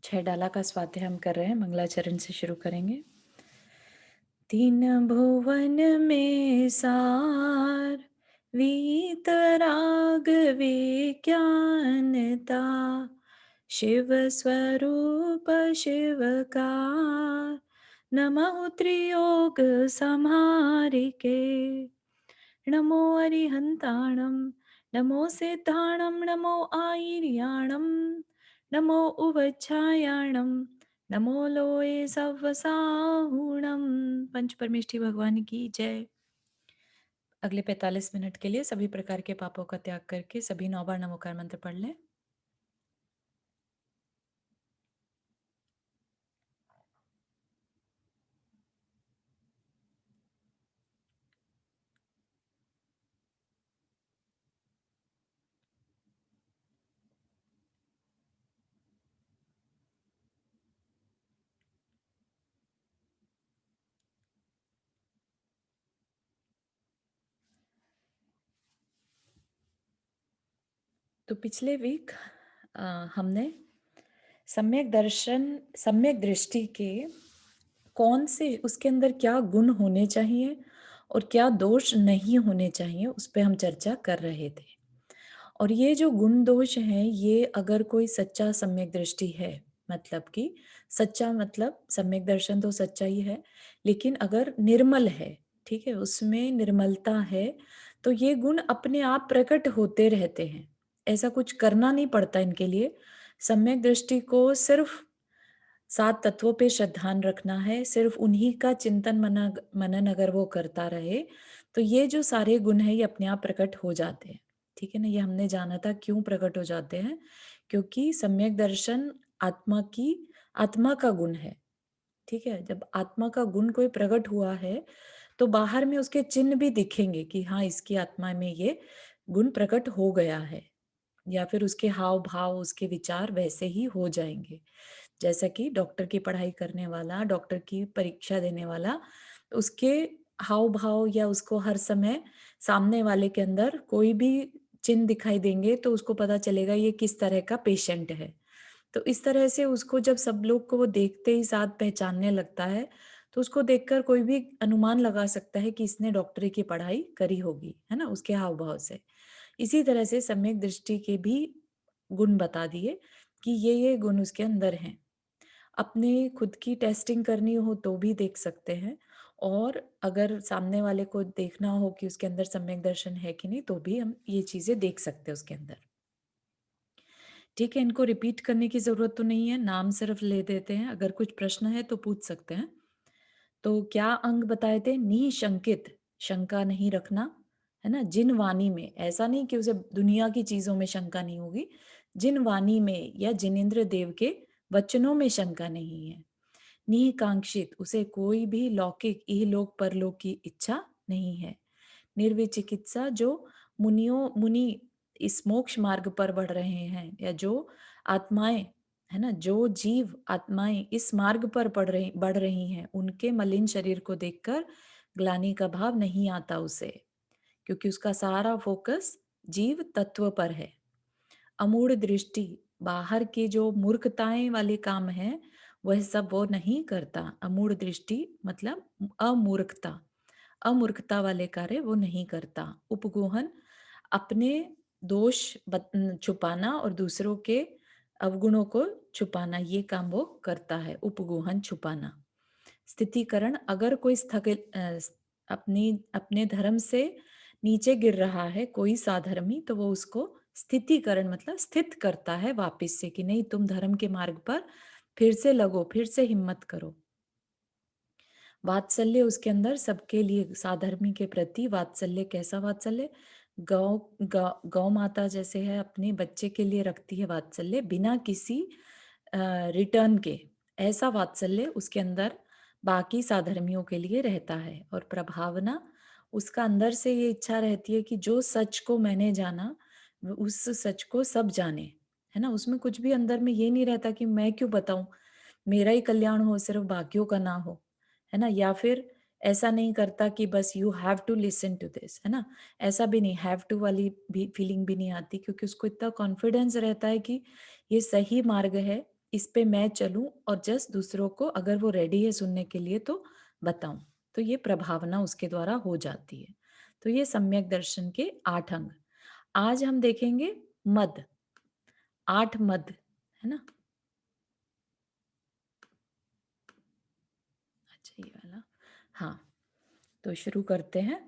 छह डाला का स्वाध्याय हम कर रहे हैं। मंगलाचरण से शुरू करेंगे। तीन भुवन में सार वीतराग विज्ञानता, शिव स्वरूप शिव का नमः त्रियोग संहारिके। नमो अरिहंताणं नमो सिद्धाणं नमो आयर्याणं नमो उवच्छायाणं नमो लोये सव्वसाहुणं। पंच परमेष्ठी भगवान की जय। अगले 45 मिनट के लिए सभी प्रकार के पापों का त्याग करके सभी 9 बार नमोकार मंत्र पढ़ लें। तो पिछले वीक हमने सम्यक दृष्टि के कौन से उसके अंदर क्या गुण होने चाहिए और क्या दोष नहीं होने चाहिए उस पे हम चर्चा कर रहे थे। और ये जो गुण दोष हैं, ये अगर कोई सच्चा सम्यक दृष्टि है, मतलब कि सच्चा मतलब सम्यक दर्शन तो सच्चा ही है, लेकिन अगर निर्मल है, ठीक है, उसमें निर्मलता है, तो ये गुण अपने आप प्रकट होते रहते हैं। ऐसा कुछ करना नहीं पड़ता इनके लिए। सम्यक दृष्टि को सिर्फ 7 तत्वों पे श्रद्धान रखना है, सिर्फ उन्हीं का चिंतन मनन अगर वो करता रहे, तो ये जो सारे गुण हैं ये अपने आप प्रकट हो जाते हैं। ठीक है ना? ये हमने जाना था क्यों प्रकट हो जाते हैं, क्योंकि सम्यक दर्शन आत्मा का गुण है। ठीक है? जब आत्मा का गुण कोई प्रकट हुआ है, तो बाहर में उसके चिन्ह भी दिखेंगे कि हाँ, इसकी आत्मा में ये गुण प्रकट हो गया है, या फिर उसके हाव भाव, उसके विचार वैसे ही हो जाएंगे। जैसा कि डॉक्टर की पढ़ाई करने वाला, डॉक्टर की परीक्षा देने वाला, उसके हाव भाव या उसको हर समय सामने वाले के अंदर कोई भी चिन्ह दिखाई देंगे, तो उसको पता चलेगा ये किस तरह का पेशेंट है। तो इस तरह से उसको जब सब लोग को वो देखते ही साथ पहचानने लगता है, तो उसको देखकर कोई भी अनुमान लगा सकता है कि इसने डॉक्टरी की पढ़ाई करी होगी, है ना? उसके हाव भाव से। इसी तरह से सम्यक दृष्टि के भी गुण बता दिए कि ये गुण उसके अंदर हैं। अपने खुद की टेस्टिंग करनी हो तो भी देख सकते हैं, और अगर सामने वाले को देखना हो कि उसके अंदर सम्यक दर्शन है कि नहीं, तो भी हम ये चीजें देख सकते हैं उसके अंदर। ठीक है, इनको रिपीट करने की जरूरत तो नहीं है, नाम सिर्फ ले देते हैं। अगर कुछ प्रश्न है तो पूछ सकते हैं। तो क्या अंग बताए थे? निशंकित, शंका नहीं रखना, है ना? जिन वाणी में, ऐसा नहीं कि उसे दुनिया की चीजों में शंका नहीं होगी, जिन वाणी में या जिनेन्द्र देव के वचनों में शंका नहीं है। निकांक्षित, उसे कोई भी लौकिक इहलोक परलोक की इच्छा नहीं है। निर्विचिकित्सा, जो मुनि इस मोक्ष मार्ग पर बढ़ रहे हैं, या जो आत्माएं, है ना, जो जीव आत्माएं इस मार्ग पर बढ़ रही हैं, उनके मलिन शरीर को देखकर ग्लानि का भाव नहीं आता उसे, क्योंकि उसका सारा फोकस जीव तत्व पर है। अमूढ़ दृष्टि, बाहर के जो मूर्खताएं वाले काम हैं, वह सब वो नहीं करता। अमूढ़ दृष्टि मतलब अमूर्खता, अमूर्खता वाले कार्य वो नहीं करता। उपगोहन, अपने दोष छुपाना और दूसरों के अवगुणों को छुपाना, ये काम वो करता है, उपगोहन छुपाना। स्थितिकरण, अगर कोई अपने धर्म से नीचे गिर रहा है कोई साधर्मी, तो वो उसको स्थितिकरण मतलब स्थित करता है वापस से, कि नहीं, तुम धर्म के मार्ग पर फिर से लगो, फिर से हिम्मत करो। वात्सल्य, उसके अंदर सबके लिए साधर्मी के प्रति वात्सल्य। कैसा वात्सल्य? गौ माता जैसे है, अपने बच्चे के लिए रखती है वात्सल्य बिना किसी रिटर्न के, ऐसा वात्सल्य उसके अंदर बाकी साधर्मियों के लिए रहता है। और प्रभावना, उसका अंदर से ये इच्छा रहती है कि जो सच को मैंने जाना, उस सच को सब जाने, है ना? उसमें कुछ भी अंदर में ये नहीं रहता कि मैं क्यों बताऊं, मेरा ही कल्याण हो, सिर्फ बाकियों का ना हो, है ना? या फिर ऐसा नहीं करता कि बस you have to listen to this, है ना? ऐसा भी नहीं, हैव टू वाली भी फीलिंग भी नहीं आती, क्योंकि उसको इतना कॉन्फिडेंस रहता है कि ये सही मार्ग है, इस पे मैं चलूं और जस्ट दूसरों को अगर वो रेडी है सुनने के लिए तो बताऊं। तो ये प्रभावना उसके द्वारा हो जाती है। तो ये सम्यक दर्शन के 8 अंग। आज हम देखेंगे मद, 8 मद, है ना? अच्छा ये वाला। हाँ, तो शुरू करते हैं।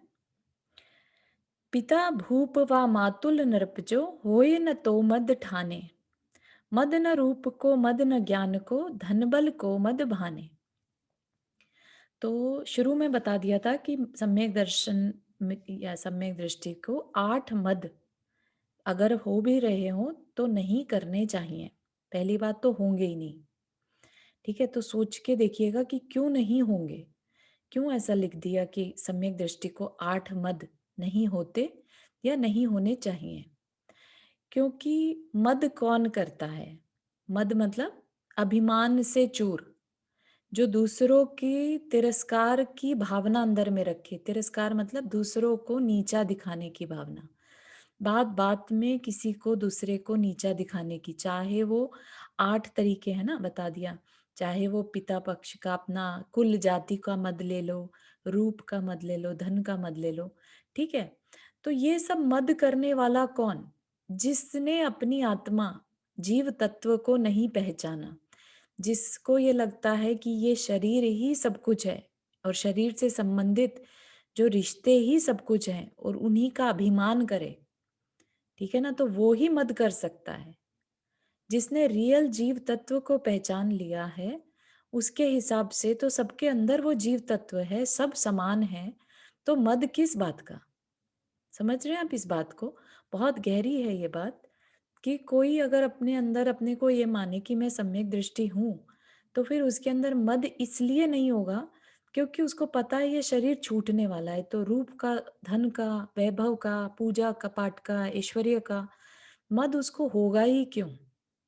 पिता भूप वा मातुल नृपजो होय न तो मद ठाने, मद न रूप को मद न ज्ञान को धन बल को मद भाने। तो शुरू में बता दिया था कि सम्यक दर्शन या सम्यक दृष्टि को 8 मद अगर हो भी रहे हो तो नहीं करने चाहिए। पहली बात तो होंगे ही नहीं। ठीक है, तो सोच के देखिएगा कि क्यों नहीं होंगे। क्यों ऐसा लिख दिया कि सम्यक दृष्टि को 8 मद नहीं होते या नहीं होने चाहिए? क्योंकि मद कौन करता है? मद मतलब अभिमान से चूर, जो दूसरों की तिरस्कार की भावना अंदर में रखे। तिरस्कार मतलब दूसरों को नीचा दिखाने की भावना। बात बात में किसी को दूसरे को नीचा दिखाने की, चाहे वो 8 तरीके हैं ना बता दिया। चाहे वो पिता पक्ष का अपना कुल जाति का मद ले लो, रूप का मद ले लो, धन का मद ले लो। ठीक है? तो ये सब मद करने वाला कौन? जिसने अपनी आत्मा, जीव तत्व को नहीं पहचाना। जिसको ये लगता है कि ये शरीर ही सब कुछ है और शरीर से संबंधित जो रिश्ते ही सब कुछ हैं और उन्हीं का अभिमान करे। ठीक है ना? तो वो ही मद कर सकता है। जिसने रियल जीव तत्व को पहचान लिया है, उसके हिसाब से तो सबके अंदर वो जीव तत्व है, सब समान है। तो मद किस बात का? समझ रहे हैं आप इस बात को? बहुत गहरी है ये बात। कि कोई अगर अपने अंदर अपने को ये माने कि मैं सम्यक दृष्टि हूँ, तो फिर उसके अंदर मद इसलिए नहीं होगा क्योंकि उसको पता है ये शरीर छूटने वाला है। तो रूप का, धन का, वैभव का, पूजा का, पाठ का, ऐश्वर्य का मद उसको होगा ही क्यों?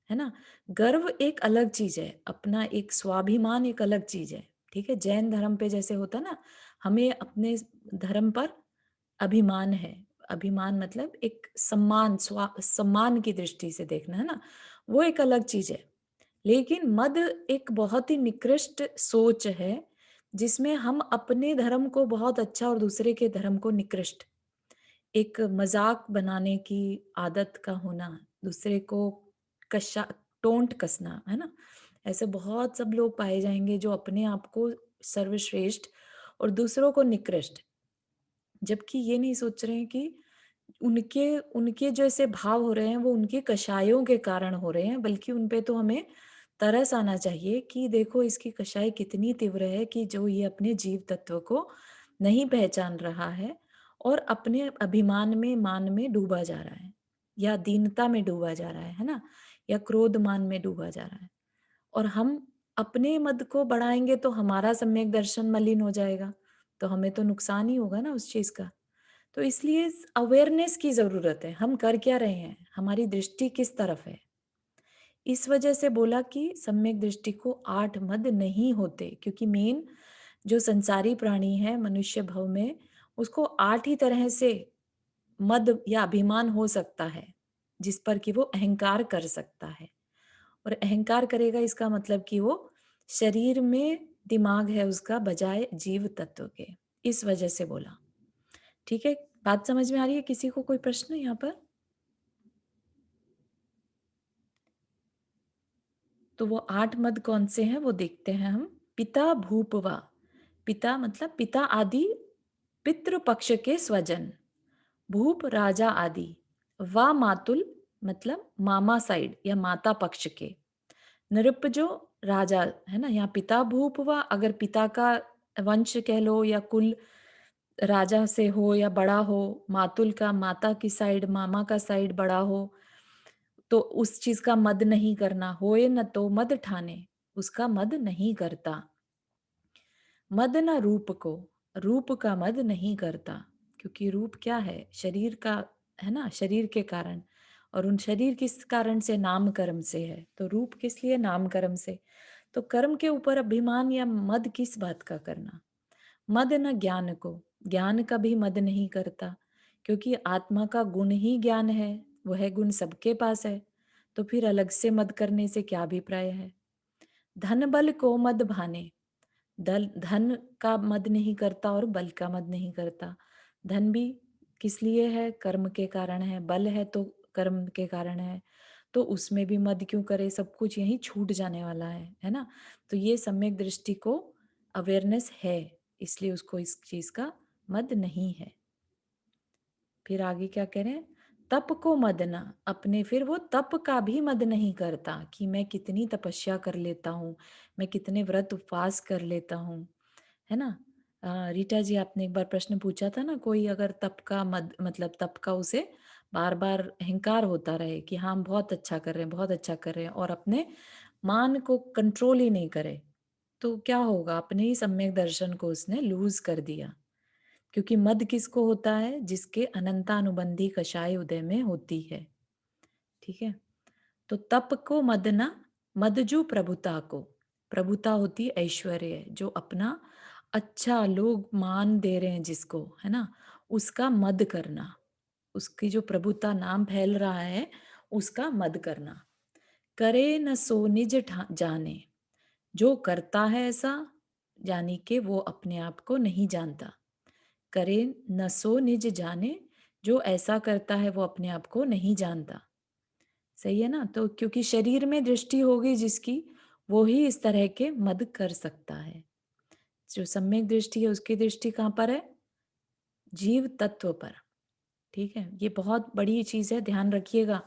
है ना? गर्व एक अलग चीज है, अपना एक स्वाभिमान एक अलग चीज है। ठीक है? जैन धर्म पे जैसे होता ना, हमें अपने धर्म पर अभिमान है। अभिमान मतलब एक सम्मान, सम्मान की दृष्टि से देखना, है ना? वो एक अलग चीज है। लेकिन मद एक बहुत ही निकृष्ट सोच है, जिसमें हम अपने धर्म को बहुत अच्छा और दूसरे के धर्म को निकृष्ट, एक मजाक बनाने की आदत का होना, दूसरे को कशा टोंट कसना, है ना? ऐसे बहुत सब लोग पाए जाएंगे जो अपने आप को सर्वश्रेष्ठ और दूसरों को निकृष्ट, जबकि ये नहीं सोच रहे हैं कि उनके उनके जो ऐसे भाव हो रहे हैं वो उनके कषायों के कारण हो रहे हैं, बल्कि उन पे तो हमें तरस आना चाहिए कि देखो इसकी कषाय कितनी तीव्र है कि जो ये अपने जीव तत्व को नहीं पहचान रहा है और अपने अभिमान में, मान में डूबा जा रहा है या दीनता में डूबा जा रहा है ना? या क्रोध मान में डूबा जा रहा है। और हम अपने मद को बढ़ाएंगे तो हमारा सम्यक दर्शन मलिन हो जाएगा, तो हमें तो नुकसान ही होगा ना उस चीज का। तो इसलिए अवेयरनेस की जरूरत है, हम कर क्या रहे हैं, हमारी दृष्टि किस तरफ है। इस वजह से बोला कि सम्यक दृष्टि को 8 मद नहीं होते, क्योंकि मेन जो संसारी प्राणी है मनुष्य भव में, उसको 8 ही तरह से मद या अभिमान हो सकता है, जिस पर कि वो अहंकार कर सकता है। और अहंकार करेगा इसका मतलब कि वो शरीर में दिमाग है उसका बजाय जीव तत्व के। इस वजह से बोला। ठीक है? बात समझ में आ रही है? किसी को कोई प्रश्न यहाँ पर? तो वो 8 मद कौन से हैं वो देखते हैं हम। पिता भूपवा, पिता मतलब पिता आदि, पितृ पक्ष के स्वजन, भूप राजा आदि, वा मातुल मतलब मामा साइड या माता पक्ष के, नृप जो राजा, है ना? यहाँ पिता भूप वा, अगर पिता का वंश कह लो या कुल राजा से हो या बड़ा हो, मातुल का माता की साइड, मामा का साइड बड़ा हो, तो उस चीज का मद नहीं करना। होए न तो मद ठाने, उसका मद नहीं करता। मद न रूप को, रूप का मद नहीं करता, क्योंकि रूप क्या है? शरीर का, है ना? शरीर के कारण, और उन शरीर किस कारण से? नाम कर्म से है। तो रूप किस लिए? नाम कर्म से। तो कर्म के ऊपर अभिमान या मद किस बात का करना? मद न ज्ञान को, ज्ञान का भी मद नहीं करता, क्योंकि आत्मा का गुण ही ज्ञान है, वह गुण सबके पास है। तो फिर अलग से मद करने से क्या अभिप्राय है? धन बल को मद भाने, धन का मद नहीं करता और बल का मद नहीं करता। धन भी किस लिए है? कर्म के कारण है। बल है तो कर्म के कारण है। तो उसमें भी मद क्यों करे? सब कुछ यहीं छूट जाने वाला है ना? तो ये सम्यक दृष्टि को अवेयरनेस है, इसलिए उसको इस चीज का मद नहीं है। फिर आगे क्या कह रहे हैं? तप को मद न अपने, फिर वो तप का भी मद नहीं करता कि मैं कितनी तपस्या कर लेता हूँ, मैं कितने व्रत उपवास कर लेता हूँ, है ना? रीटा जी, आपने एक बार प्रश्न पूछा था ना, कोई अगर तप का मद मतलब तप का उसे बार बार अहंकार होता रहे कि हाँ हम बहुत अच्छा कर रहे हैं, बहुत अच्छा कर रहे हैं, और अपने मान को कंट्रोल ही नहीं करे, तो क्या होगा? अपने ही सम्यक दर्शन को उसने लूज कर दिया। क्योंकि मद किसको होता है? जिसके अनंतानुबंधी कषाय उदय में होती है। ठीक है, तो तप को मद ना, मदजू प्रभुता को, प्रभुता होती है ऐश्वर्य, जो अपना अच्छा लोग मान दे रहे हैं जिसको, है ना, उसका मद करना, उसकी जो प्रभुता नाम फैल रहा है उसका मद करना। करे न सो निज जाने, जो करता है ऐसा, यानी कि वो अपने आप को नहीं जानता। करे न सो निज जाने, जो ऐसा करता है वो अपने आप को नहीं जानता। सही है ना? तो क्योंकि शरीर में दृष्टि होगी जिसकी, वो ही इस तरह के मद कर सकता है। जो सम्यक दृष्टि है उसकी दृष्टि कहाँ पर है? जीव तत्व पर। ठीक है, ये बहुत बड़ी चीज है, ध्यान रखिएगा।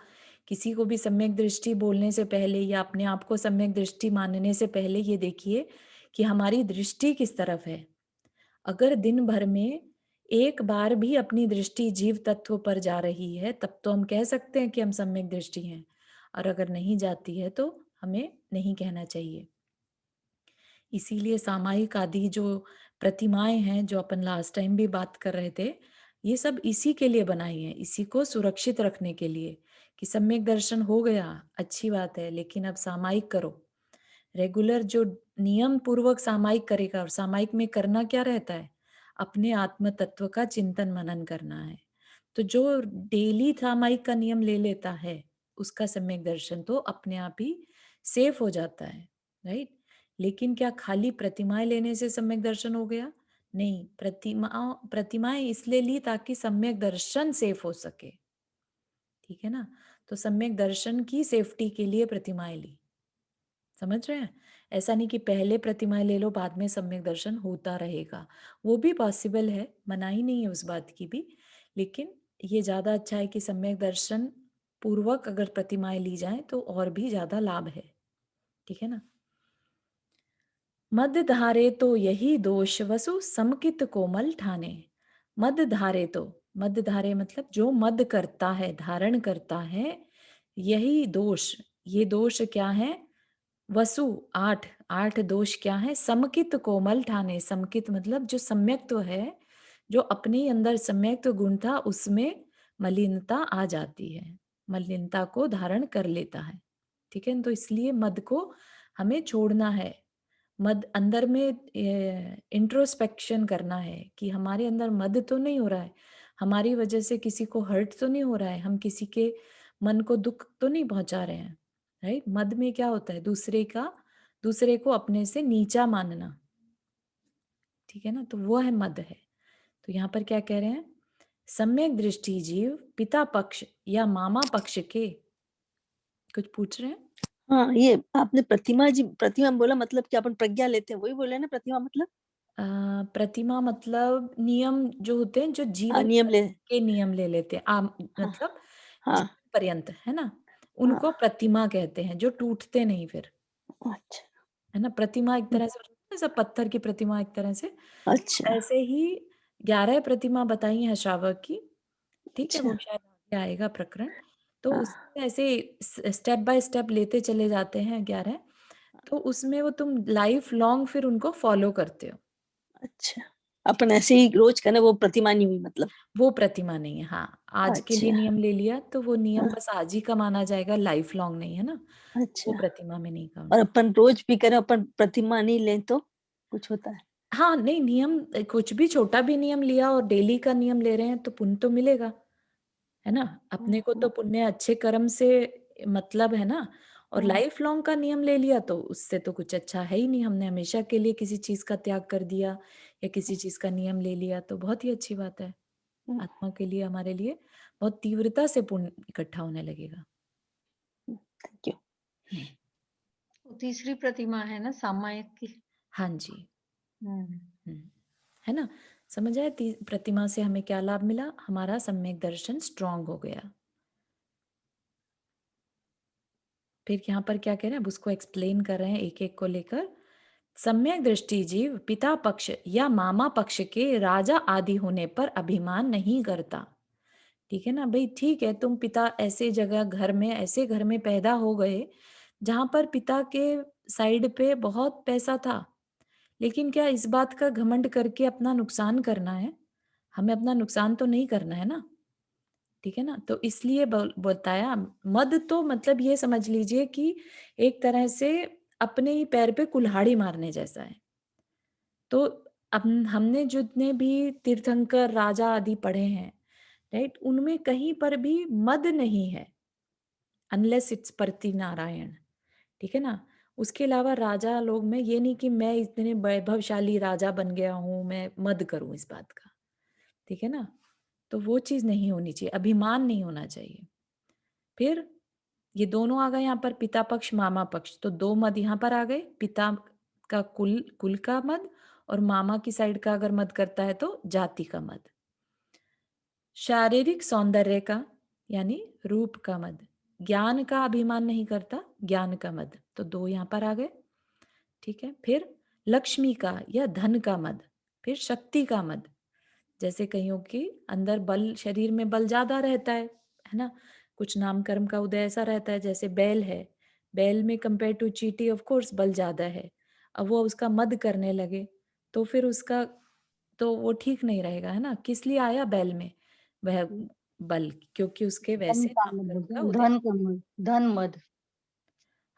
किसी को भी सम्यक दृष्टि बोलने से पहले या अपने आप को सम्यक दृष्टि मानने से पहले ये देखिए कि हमारी दृष्टि किस तरफ है। अगर दिन भर में एक बार भी अपनी दृष्टि जीव तत्व पर जा रही है, तब तो हम कह सकते हैं कि हम सम्यक दृष्टि हैं, और अगर नहीं जाती है तो हमें नहीं कहना चाहिए। इसीलिए सामायिक आदि जो प्रतिमाएं हैं, जो अपन लास्ट टाइम भी बात कर रहे थे, ये सब इसी के लिए बनाई है, इसी को सुरक्षित रखने के लिए, कि सम्यक दर्शन हो गया अच्छी बात है, लेकिन अब सामायिक करो। रेगुलर जो नियम पूर्वक सामायिक करेगा, और सामायिक में करना क्या रहता है? अपने आत्म तत्व का चिंतन मनन करना है। तो जो डेली सामायिक का नियम ले लेता है, उसका सम्यक दर्शन तो अपने आप ही सेफ हो जाता है, राइट? लेकिन क्या खाली प्रतिमाएं लेने से सम्यक दर्शन हो गया? नहीं, प्रतिमाएं इसलिए ली ताकि सम्यक दर्शन सेफ हो सके। ठीक है ना? तो सम्यक दर्शन की सेफ्टी के लिए प्रतिमाएं ली। समझ रहे हैं? ऐसा नहीं कि पहले प्रतिमाएं ले लो बाद में सम्यक दर्शन होता रहेगा, वो भी पॉसिबल है, मनाही नहीं है उस बात की भी, लेकिन ये ज्यादा अच्छा है कि सम्यक दर्शन पूर्वक अगर प्रतिमाएं ली जाएं तो और भी ज्यादा लाभ है। ठीक है ना? मद धारे तो यही दोष वसु समकित कोमल ठाने। मद धारे तो, मद धारे मतलब जो मद करता है, धारण करता है, यही दोष, ये दोष क्या है? वसु, आठ आठ दोष क्या है? समकित कोमल ठाने, समकित मतलब जो सम्यक्त्व है, जो अपने ही अंदर सम्यक्त्व गुण था उसमें मलिनता आ जाती है, मलिनता को धारण कर लेता है। ठीक है, तो इसलिए मद को हमें छोड़ना है। मद अंदर में इंट्रोस्पेक्शन करना है कि हमारे अंदर मद तो नहीं हो रहा है, हमारी वजह से किसी को हर्ट तो नहीं हो रहा है, हम किसी के मन को दुख तो नहीं पहुंचा रहे हैं, राइट? मद में क्या होता है? दूसरे को अपने से नीचा मानना। ठीक है ना? तो वो है मद है। तो यहाँ पर क्या कह रहे हैं? सम्यक दृष्टि जीव पिता पक्ष या मामा पक्ष के, कुछ पूछ रहे हैं? हाँ, ये आपने प्रतिमा जी, प्रतिमा बोला मतलब कि अपन प्रज्ञा लेते हैं, वही बोले ना प्रतिमा मतलब? प्रतिमा मतलब नियम जो होते हैं, जो हाँ, जीवन नियम ले। के नियम ले लेते हैं, हाँ मतलब हाँ जीवन पर्यंत, है ना, उनको हाँ। प्रतिमा कहते हैं, जो टूटते नहीं फिर, अच्छा। है ना। प्रतिमा एक हम्म, तरह से जैसे पत्थर की प्रतिमा एक तरह से, अच्छा ऐसे ही 11 प्रतिमा बताई है शावक की। ठीक है, अच्छा। वो शायद आगे आएगा प्रकरण। तो हाँ। उसमें ऐसे स्टेप बाय स्टेप लेते चले जाते हैं 11, तो उसमें वो तुम लाइफ लॉन्ग फिर उनको फॉलो करते हो। अच्छा, अपन ऐसे ही रोज करना, वो प्रतिमा नहीं हुई मतलब? वो प्रतिमा नहीं है, हाँ। आज के लिए अच्छा। नियम ले लिया तो वो नियम हाँ। बस आज ही का माना जाएगा, लाइफ लॉन्ग नहीं, है ना। वो अच्छा, प्रतिमा में नहीं और काउंट। अपन रोज भी करें, अपन प्रतिमा नहीं लें तो कुछ होता है? हाँ, नहीं, नियम कुछ भी छोटा भी नियम लिया और डेली का नियम ले रहे हैं तो पुण्य तो मिलेगा, है ना। अपने को तो पुण्य अच्छे कर्म से मतलब है ना। और हुँ, लाइफ लॉन्ग का नियम ले लिया तो उससे तो कुछ अच्छा है ही नहीं। हमने हमेशा के लिए किसी चीज़ का त्याग कर दिया या किसी चीज़ का नियम ले लिया तो बहुत ही अच्छी बात है। हुँ, आत्मा के लिए, हमारे लिए बहुत तीव्रता से पुण्य इकट्ठा होने लगेगा। हुँ, थैंक यू। हुँ। वो तीसरी प्रतिमा है ना सामायिक की। हाँ जी। हुँ। हुँ। है ना? समझ आया प्रतिमा से हमें क्या लाभ मिला? हमारा सम्यक दर्शन स्ट्रॉन्ग हो गया। फिर यहाँ पर क्या कह रहे हैं? अब उसको एक्सप्लेन कर रहे हैं एक-एक को लेकर। सम्यक दृष्टि जीव पिता पक्ष या मामा पक्ष के राजा आदि होने पर अभिमान नहीं करता। ठीक है ना? भई ठीक है, तुम पिता ऐसे जगह घर में ऐसे घर में पैदा हो गए, जहाँ पर पिता के साइड पे बहुत पैसा था। लेकिन क्या इस बात का घमंड करके अपना नुकसान करना है? हमें अपना नुकसान तो नहीं करना है ना, ठीक है ना? तो इसलिए बताया। मद तो मतलब ये समझ लीजिए कि एक तरह से अपने ही पैर पे कुल्हाड़ी मारने जैसा है। तो हमने जितने भी तीर्थंकर, राजा आदि पढ़े हैं, राइट? उनमें कहीं पर भी मद नहीं है, अनलेस इट्स परति नारायण, ठीक है ना? उसके अलावा राजा लोग में ये नहीं कि मैं इतने वैभवशाली राजा बन गया हूँ, मैं मद करूँ इस बात का, ठीक है ना? तो वो चीज़ नहीं होनी चाहिए, अभिमान नहीं होना चाहिए। फिर ये दोनों आ गए यहाँ पर, पिता पक्ष, मामा पक्ष, तो 2 मद यहाँ पर आ गए, पिता का कुल कुल का मद और मामा की साइड का अगर मद करता है तो जाति का मद। शारीरिक सौंदर्य का यानी रूप का मद, ज्ञान का अभिमान नहीं करता, ज्ञान का मद, तो 2 यहाँ पर आ गए। ठीक है। फिर लक्ष्मी का या धन का मद, फिर शक्ति का मद, जैसे कईयों के अंदर बल, शरीर में बल ज्यादा रहता है ना। कुछ नाम कर्म का उदय ऐसा रहता है, जैसे बैल है, बैल में कंपेयर टू चींटी ऑफ कोर्स बल ज्यादा है। अब वो उसका मद करने लगे तो फिर उसका, तो वो ठीक नहीं रहेगा, है ना। किस लिए आया बैल में वह हुँ, बल? क्योंकि उसके धन वैसे का नाम मद कर्म बोलते का हैं, उदय। धन का मद, धन मद।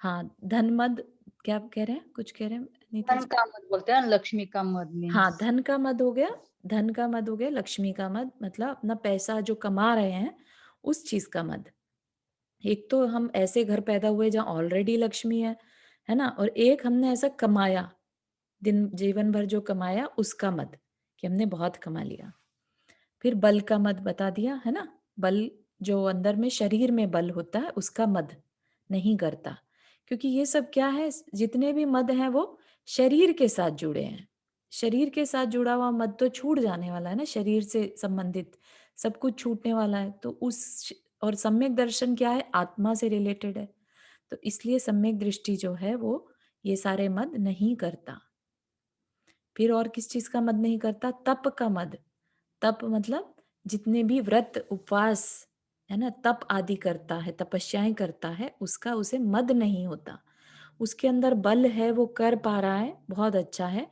हाँ, धन मद। क्या कह रहे हैं, कुछ कह रहे हैं नीता धन जी? का मद बोलते हैं, लक्ष्मी का मद हाँ, मीन्स। धन का मद हो गया, धन का मद हो गया, लक्ष्मी का मद मतलब अपना पैसा जो कमा रहे हैं उस चीज का मद। एक तो हम ऐसे घर पैदा हुए जहाँ ऑलरेडी लक्ष्मी है ना, और एक हमने ऐसा कमाया, दिन जीवन भर जो कमाया उसका मद, कि हमने बहुत कमा लिया। फिर बल का मद बता दिया, है ना। बल जो अंदर में शरीर में बल होता है उसका मद नहीं करता, क्योंकि ये सब क्या है, जितने भी मद हैं वो शरीर के साथ जुड़े हैं। शरीर के साथ जुड़ा हुआ मद तो छूट जाने वाला है ना, शरीर से संबंधित सब कुछ छूटने वाला है। तो उस, और सम्यक दर्शन क्या है, आत्मा से रिलेटेड है। तो इसलिए सम्यक दृष्टि जो है वो ये सारे मद नहीं करता। फिर और किस चीज का मद नहीं करता? तप का मद। तप मतलब जितने भी व्रत उपवास, है ना, तप आदि करता है, तपस्याएं करता है, उसका उसे मद नहीं होता। उसके अंदर बल है, वो कर पा रहा है, बहुत अच्छा है।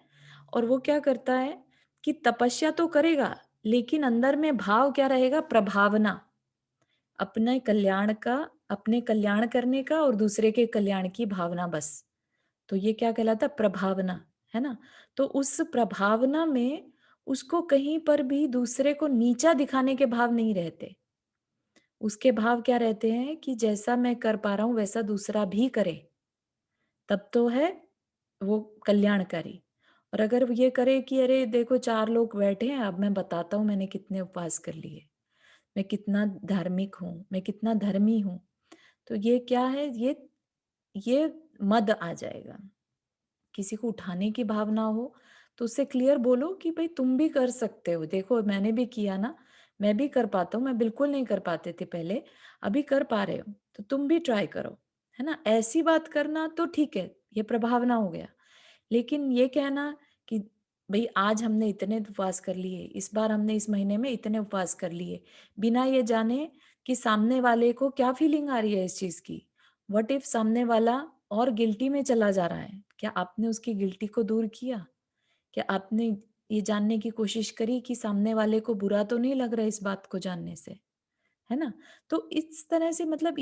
और वो क्या करता है कि तपस्या तो करेगा, लेकिन अंदर में भाव क्या रहेगा? प्रभावना, अपने कल्याण का, अपने कल्याण करने का और दूसरे के कल्याण की भावना, बस। तो ये क्या कहलाता? प्रभावना, है ना। तो उस प्रभावना में उसको कहीं पर भी दूसरे को नीचा दिखाने के भाव नहीं रहते। उसके भाव क्या रहते हैं कि जैसा मैं कर पा रहा हूं वैसा दूसरा भी करे, तब तो है वो कल्याणकारी। और अगर वो ये करे कि अरे देखो 4 लोग बैठे हैं, अब मैं बताता हूँ मैंने कितने उपवास कर लिए, मैं कितना धार्मिक हूँ, मैं कितना धर्मी हूँ, तो ये क्या है, ये मद आ जाएगा। किसी को उठाने की भावना हो तो उससे क्लियर बोलो कि भाई तुम भी कर सकते हो, देखो मैंने भी किया ना, मैं भी कर पाता हूँ, मैं बिल्कुल नहीं कर पाते थे पहले, अभी कर पा रहे हो, तो तुम भी ट्राई करो, है ना। ऐसी बात करना तो ठीक है, ये प्रभावना हो गया। लेकिन ये कहना कि भई आज हमने इतने उपवास कर लिए, इस बार हमने इस महीने में इतने उपवास कर लिए, बिना ये जाने कि सामने वाले को क्या फीलिंग आ रही है इस चीज़ की। व्हाट इफ सामने वाला और गिल्टी में चला जा रहा है? क्या आपने उसकी गिल्टी को दूर किया? क्या आपने ये जानने की कोशिश करी कि सामने वाले को बुरा तो नहीं लग रहा है इस बात को जानने से? है ना? तो इस तरह से मतलब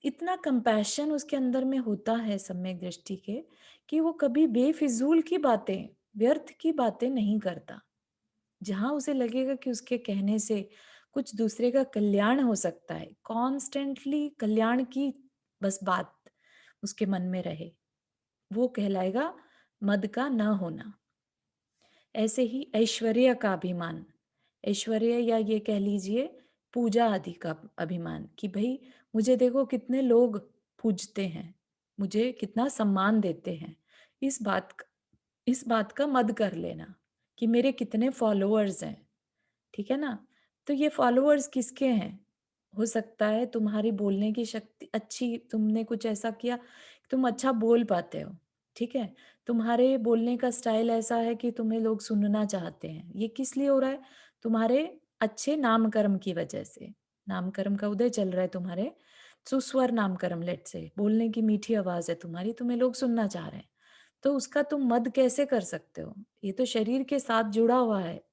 इतना कंपैशन उसके अंदर में होता है सम्यक दृष्टि के, कि वो कभी बेफिजूल की बातें, व्यर्थ की बातें नहीं करता। जहाँ उसे लगेगा कि उसके कहने से कुछ दूसरे का कल्याण हो सकता है, कॉन्स्टेंटली कल्याण की बस बात उसके मन में रहे, वो कहलाएगा मद का न होना। ऐसे ही ऐश्वर्य का अभिमान, ऐश्वर्य या ये कह लीजिए पूजा आदि का अभिमान, कि भाई मुझे देखो कितने लोग पूजते हैं, मुझे कितना सम्मान देते हैं, इस बात का मद कर लेना कि मेरे कितने फॉलोअर्स हैं, ठीक है ना। तो ये फॉलोअर्स किसके हैं? हो सकता है तुम्हारी बोलने की शक्ति अच्छी, तुमने कुछ ऐसा किया, तुम अच्छा बोल पाते हो, ठीक है। तुम्हारे बोलने का स्टाइल ऐसा है कि तुम्हें लोग सुनना चाहते हैं। ये किस लिए हो रहा है? तुम्हारे अच्छे नामकर्म की वजह से। नामकर्म का उदय चल रहा है तुम्हारे, सुस्वर नामकर्म, लेट से बोलने की मीठी आवाज है तुम्हारी, तुम्हें लोग सुनना चाह रहे हैं। तो उसका तुम मद कैसे कर सकते हो? ये तो शरीर के साथ जुड़ा हुआ है,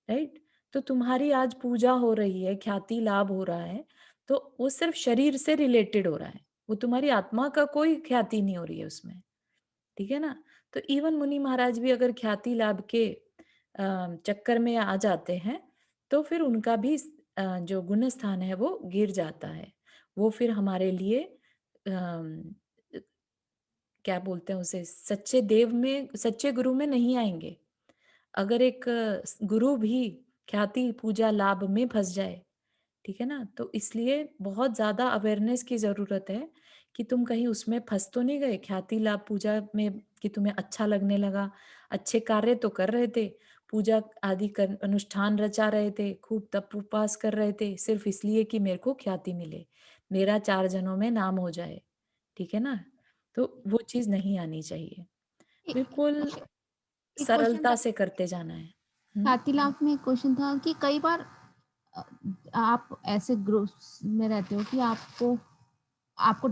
राइट। तो तुम्हारी आज पूजा हो रही है, ख्याति लाभ हो रहा है, तो वो सिर्फ शरीर से रिलेटेड हो रहा है, वो तुम्हारी आत्मा का कोई ख्याति नहीं हो रही है उसमें, ठीक है ना। तो इवन मुनि महाराज भी अगर ख्याति लाभ के चक्कर में आ जाते हैं, तो फिर उनका भी जो गुण स्थान है वो गिर जाता है। वो फिर हमारे लिए अम, क्या बोलते हैं उसे, सच्चे देव में, सच्चे गुरु में नहीं आएंगे। अगर एक गुरु भी ख्याति पूजा लाभ में फंस जाए, ठीक है ना, तो इसलिए बहुत ज्यादा अवेयरनेस की जरूरत है कि तुम कहीं उसमें फंस तो नहीं गए, ख्याति लाभ पूजा में, कि तुम्हें अच्छा लगने लगा, अच्छे कार्य तो कर रहे थे, पूजा आदि कर अनुष्ठान रचा रहे थे, खूब तप उपवास कर रहे थे, सिर्फ इसलिए कि मेरे को ख्याति मिले, मेरा 4 जनों में नाम हो जाए, ठीक है ना। तो वो चीज नहीं आनी चाहिए, ए- बिल्कुल एक एक क्वेश्चन सरलता था से करते जाना है। हम्म। खातिलाफ में। एक क्वेश्चन था कि कई बार अ, आप ऐसे ग्रुप्स में रहते हो कि आपको आपको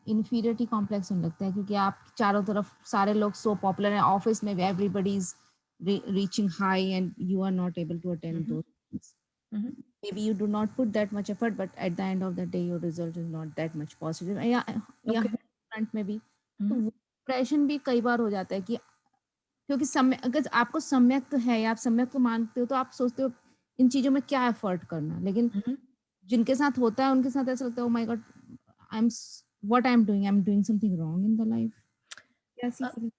इन्फीरियरिटी कॉम्प्लेक्स होने लगता है, क्योंकि आप चारों तरफ सारे लोग सो पॉपुलर हैं, ऑफिस में भी everybody is reaching high and you are not able to attend hmm. Those things. Hmm. Maybe you do not put that much effort, but at the end of the day your result is not that much positive, या okay. Front में भी। तो हम्म। Depression भी कई बार हो जाता है कि क्योंकि समय, अगर आपको सम्यक तो है या आप सम्यक को मानते हो, तो आप सोचते हो इन चीजों में क्या एफर्ट करना, लेकिन हम्म। जिनके साथ होता है उनके साथ ऐसा लगता है, oh my God, I am I am doing something wrong in the life. कैसी अ, फीलिंग?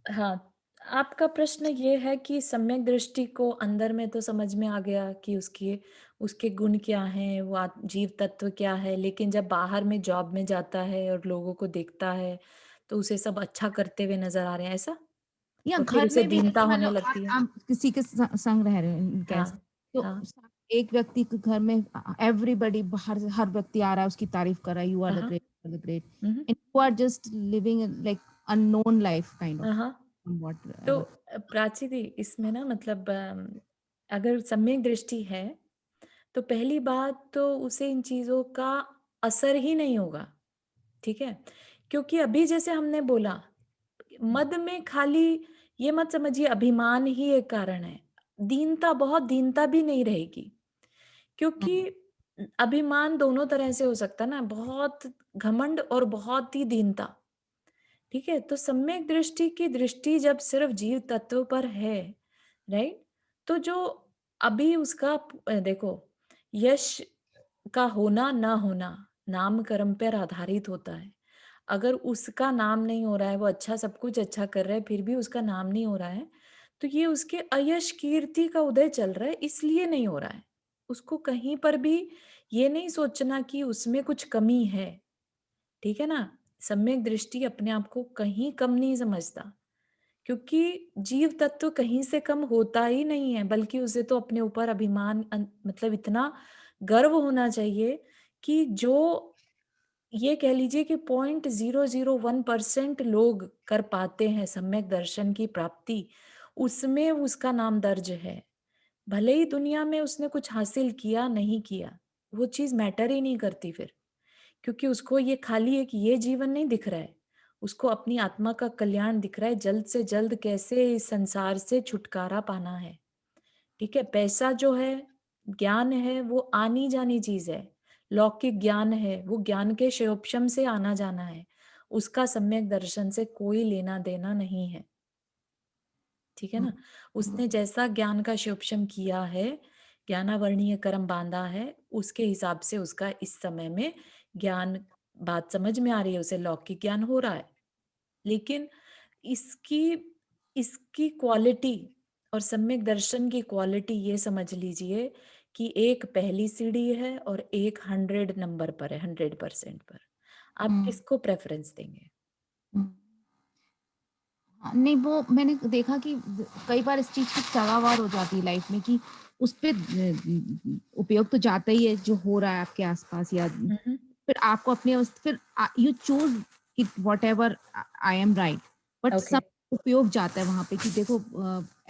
हाँ, आपका प्रश्न ये है कि सम्यक दृष्टि को अंदर में तो समझ में आ गया कि उसकी उसके गुण क्या हैं, वो जीव तत्व क्या है, लेकिन जब बाहर में जॉब में जाता है और लोगों को देखता है, तो उसे सब अच्छा करते हुए नजर आ रहे हैं, ऐसा? या और फिर घर उसे में भी, दीनता जैसे मान लो होने लगती है। आप किसी के संग रह रहे हो, हाँ। कैसे, तो हाँ। एक व्यक्ति के घर में एवरीबडी, बाहर से हर व्यक्ति आ रहा है, उसकी तारीफ कर रहा है, यू आर द हाँ। Great, the great, hmm. And you are just living like unknown life kind of, हाँ। Whatsoever. Prachi di, इसमें ना मतलब अगर सम्यक दृष्टि है, तो पहली बात तो उसे इन चीजों का असर ही नहीं होगा, ठीक है। क्योंकि अभी जैसे हमने बोला, मद में खाली ये मत समझिए अभिमान ही एक कारण है, दीनता, बहुत दीनता भी नहीं रहेगी, क्योंकि अभिमान दोनों तरह से हो सकता है ना, बहुत घमंड और बहुत ही दीनता, ठीक है। तो सम्यक दृष्टि की दृष्टि जब सिर्फ जीव तत्व पर है, राइट, तो जो अभी उसका देखो, यश का होना ना होना नाम कर्म पर आधारित होता है। अगर उसका नाम नहीं हो रहा है, वो अच्छा, सब कुछ अच्छा कर रहा है, फिर भी उसका नाम नहीं हो रहा है, तो ये उसके अयश कीर्ति का उदय चल रहा है, इसलिए नहीं हो रहा है। उसको कहीं पर भी ये नहीं सोचना कि उसमें कुछ कमी है, ठीक है ना। सम्यक दृष्टि अपने आप को कहीं कम नहीं समझता, क्योंकि जीव तत्व कहीं से कम होता ही नहीं है, बल्कि उसे तो अपने ऊपर अभिमान मतलब इतना गर्व होना चाहिए कि जो ये कह लीजिए कि 0.001% लोग कर पाते हैं सम्यक दर्शन की प्राप्ति, उसमें उसका नाम दर्ज है। भले ही दुनिया में उसने कुछ हासिल किया नहीं किया, वो चीज मैटर ही नहीं करती फिर, क्योंकि उसको ये खाली एक ये जीवन नहीं दिख रहा है, उसको अपनी आत्मा का कल्याण दिख रहा है, जल्द से जल्द कैसे इस संसार से छुटकारा पाना है, ठीक है। पैसा जो है, ज्ञान है, वो आनी जानी चीज है, लौकिक ज्ञान है, वो ज्ञान के क्षयोपशम से आना जाना है, उसका सम्यक दर्शन से कोई लेना देना नहीं है, ठीक है ना। उसने जैसा ज्ञान का क्षयोपशम किया है, ज्ञानावर्णीय कर्म बांधा है, उसके हिसाब से उसका इस समय में ज्ञान, बात समझ में आ रही है, उसे लौकिक ज्ञान हो रहा है। लेकिन इसकी इसकी क्वालिटी और सम्यक दर्शन की क्वालिटी ये समझ लीजिए कि एक पहली सीढ़ी है और एक 100 नंबर पर है, 100% पर। आप किसको प्रेफरेंस देंगे? नहीं, वो मैंने देखा कि कई बार इस चीज की तलावार हो जाती है लाइफ में कि उस पे उपयोग तो जाता ही है जो हो रहा है आपके आसपास, या फिर आपको अपने फिर यू चूज कि what ever I am right, but okay, सब उपयोग जाता है वहां पे कि देखो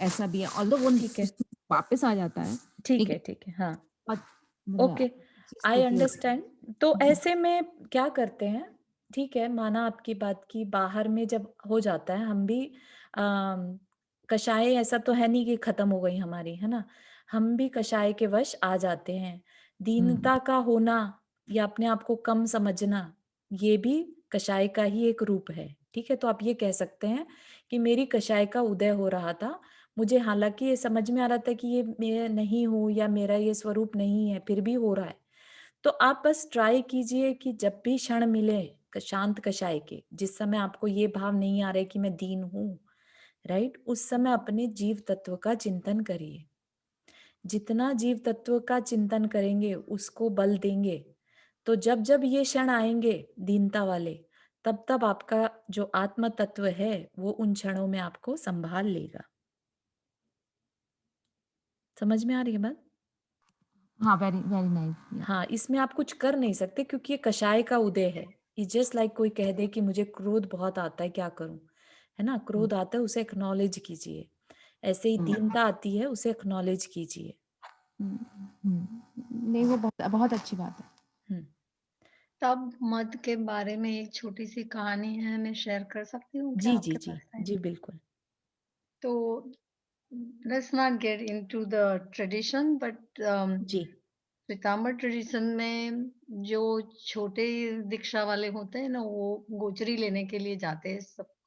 ऐसा भी है, ऑल्दो वो ठीक है, वापस आ जाता है, ठीक है, लेकिन ठीक है, हाँ, मतलब ओके, चीज आई तो उपयोग अंडरस्टैंड। तो ऐसे में क्या करते हैं, ठीक है, माना आपकी बात की, बाहर में जब हो जाता है, हम भी अम, कषाय ऐसा तो है नहीं कि खत्म हो गई हमारी, है ना? हम भी कषाय के वश आ जाते हैं। दीनता का होना या अपने आप को कम समझना, ये भी कषाय का ही एक रूप है, ठीक है? तो आप ये कह सकते हैं कि मेरी कषाय का उदय हो रहा था, मुझे हालांकि ये समझ में आ रहा था कि ये मैं नहीं हूँ या मेरा ये स्वरूप नहीं है, फिर भी हो रहा है। तो आप बस ट्राई कीजिए कि जब भी क्षण मिले शांत कषाय के, जिस समय आपको ये भाव नहीं आ रहे कि मैं दीन हूँ, राइट, उस समय अपने जीव तत्व का चिंतन करिए। जितना जीव तत्व का चिंतन करेंगे, उसको बल देंगे, तो जब जब ये क्षण आएंगे दीनता वाले, तब तब आपका जो आत्म तत्व है वो उन क्षणों में आपको संभाल लेगा। समझ में आ रही है बात? हाँ, वेरी वेरी नाइस। हाँ, इसमें आप कुछ कर नहीं सकते क्योंकि ये कषाय का उदय है। इट्स जस्ट लाइक कोई कह दे कि मुझे क्रोध बहुत आता है, क्या करूं? है ना? क्रोध आता है, उसे एक्नॉलेज कीजिए। ऐसे ही दीनता आती है, उसे एक्नॉलेज कीजिए। नहीं, वो बहुत बहुत अच्छी बात है। हम्म, तब मत के बारे में एक छोटी सी कहानी है, मैं शेयर कर सकती हूँ क्या जी जी आपके जी पास टाइम? जी, बिल्कुल। तो let's not get into the tradition, but जी पीताम्बर ट्रेडिशन में जो छोटे दीक्षा वाले होते हैं ना, वो गोचरी लेने के लिए जाते हैं,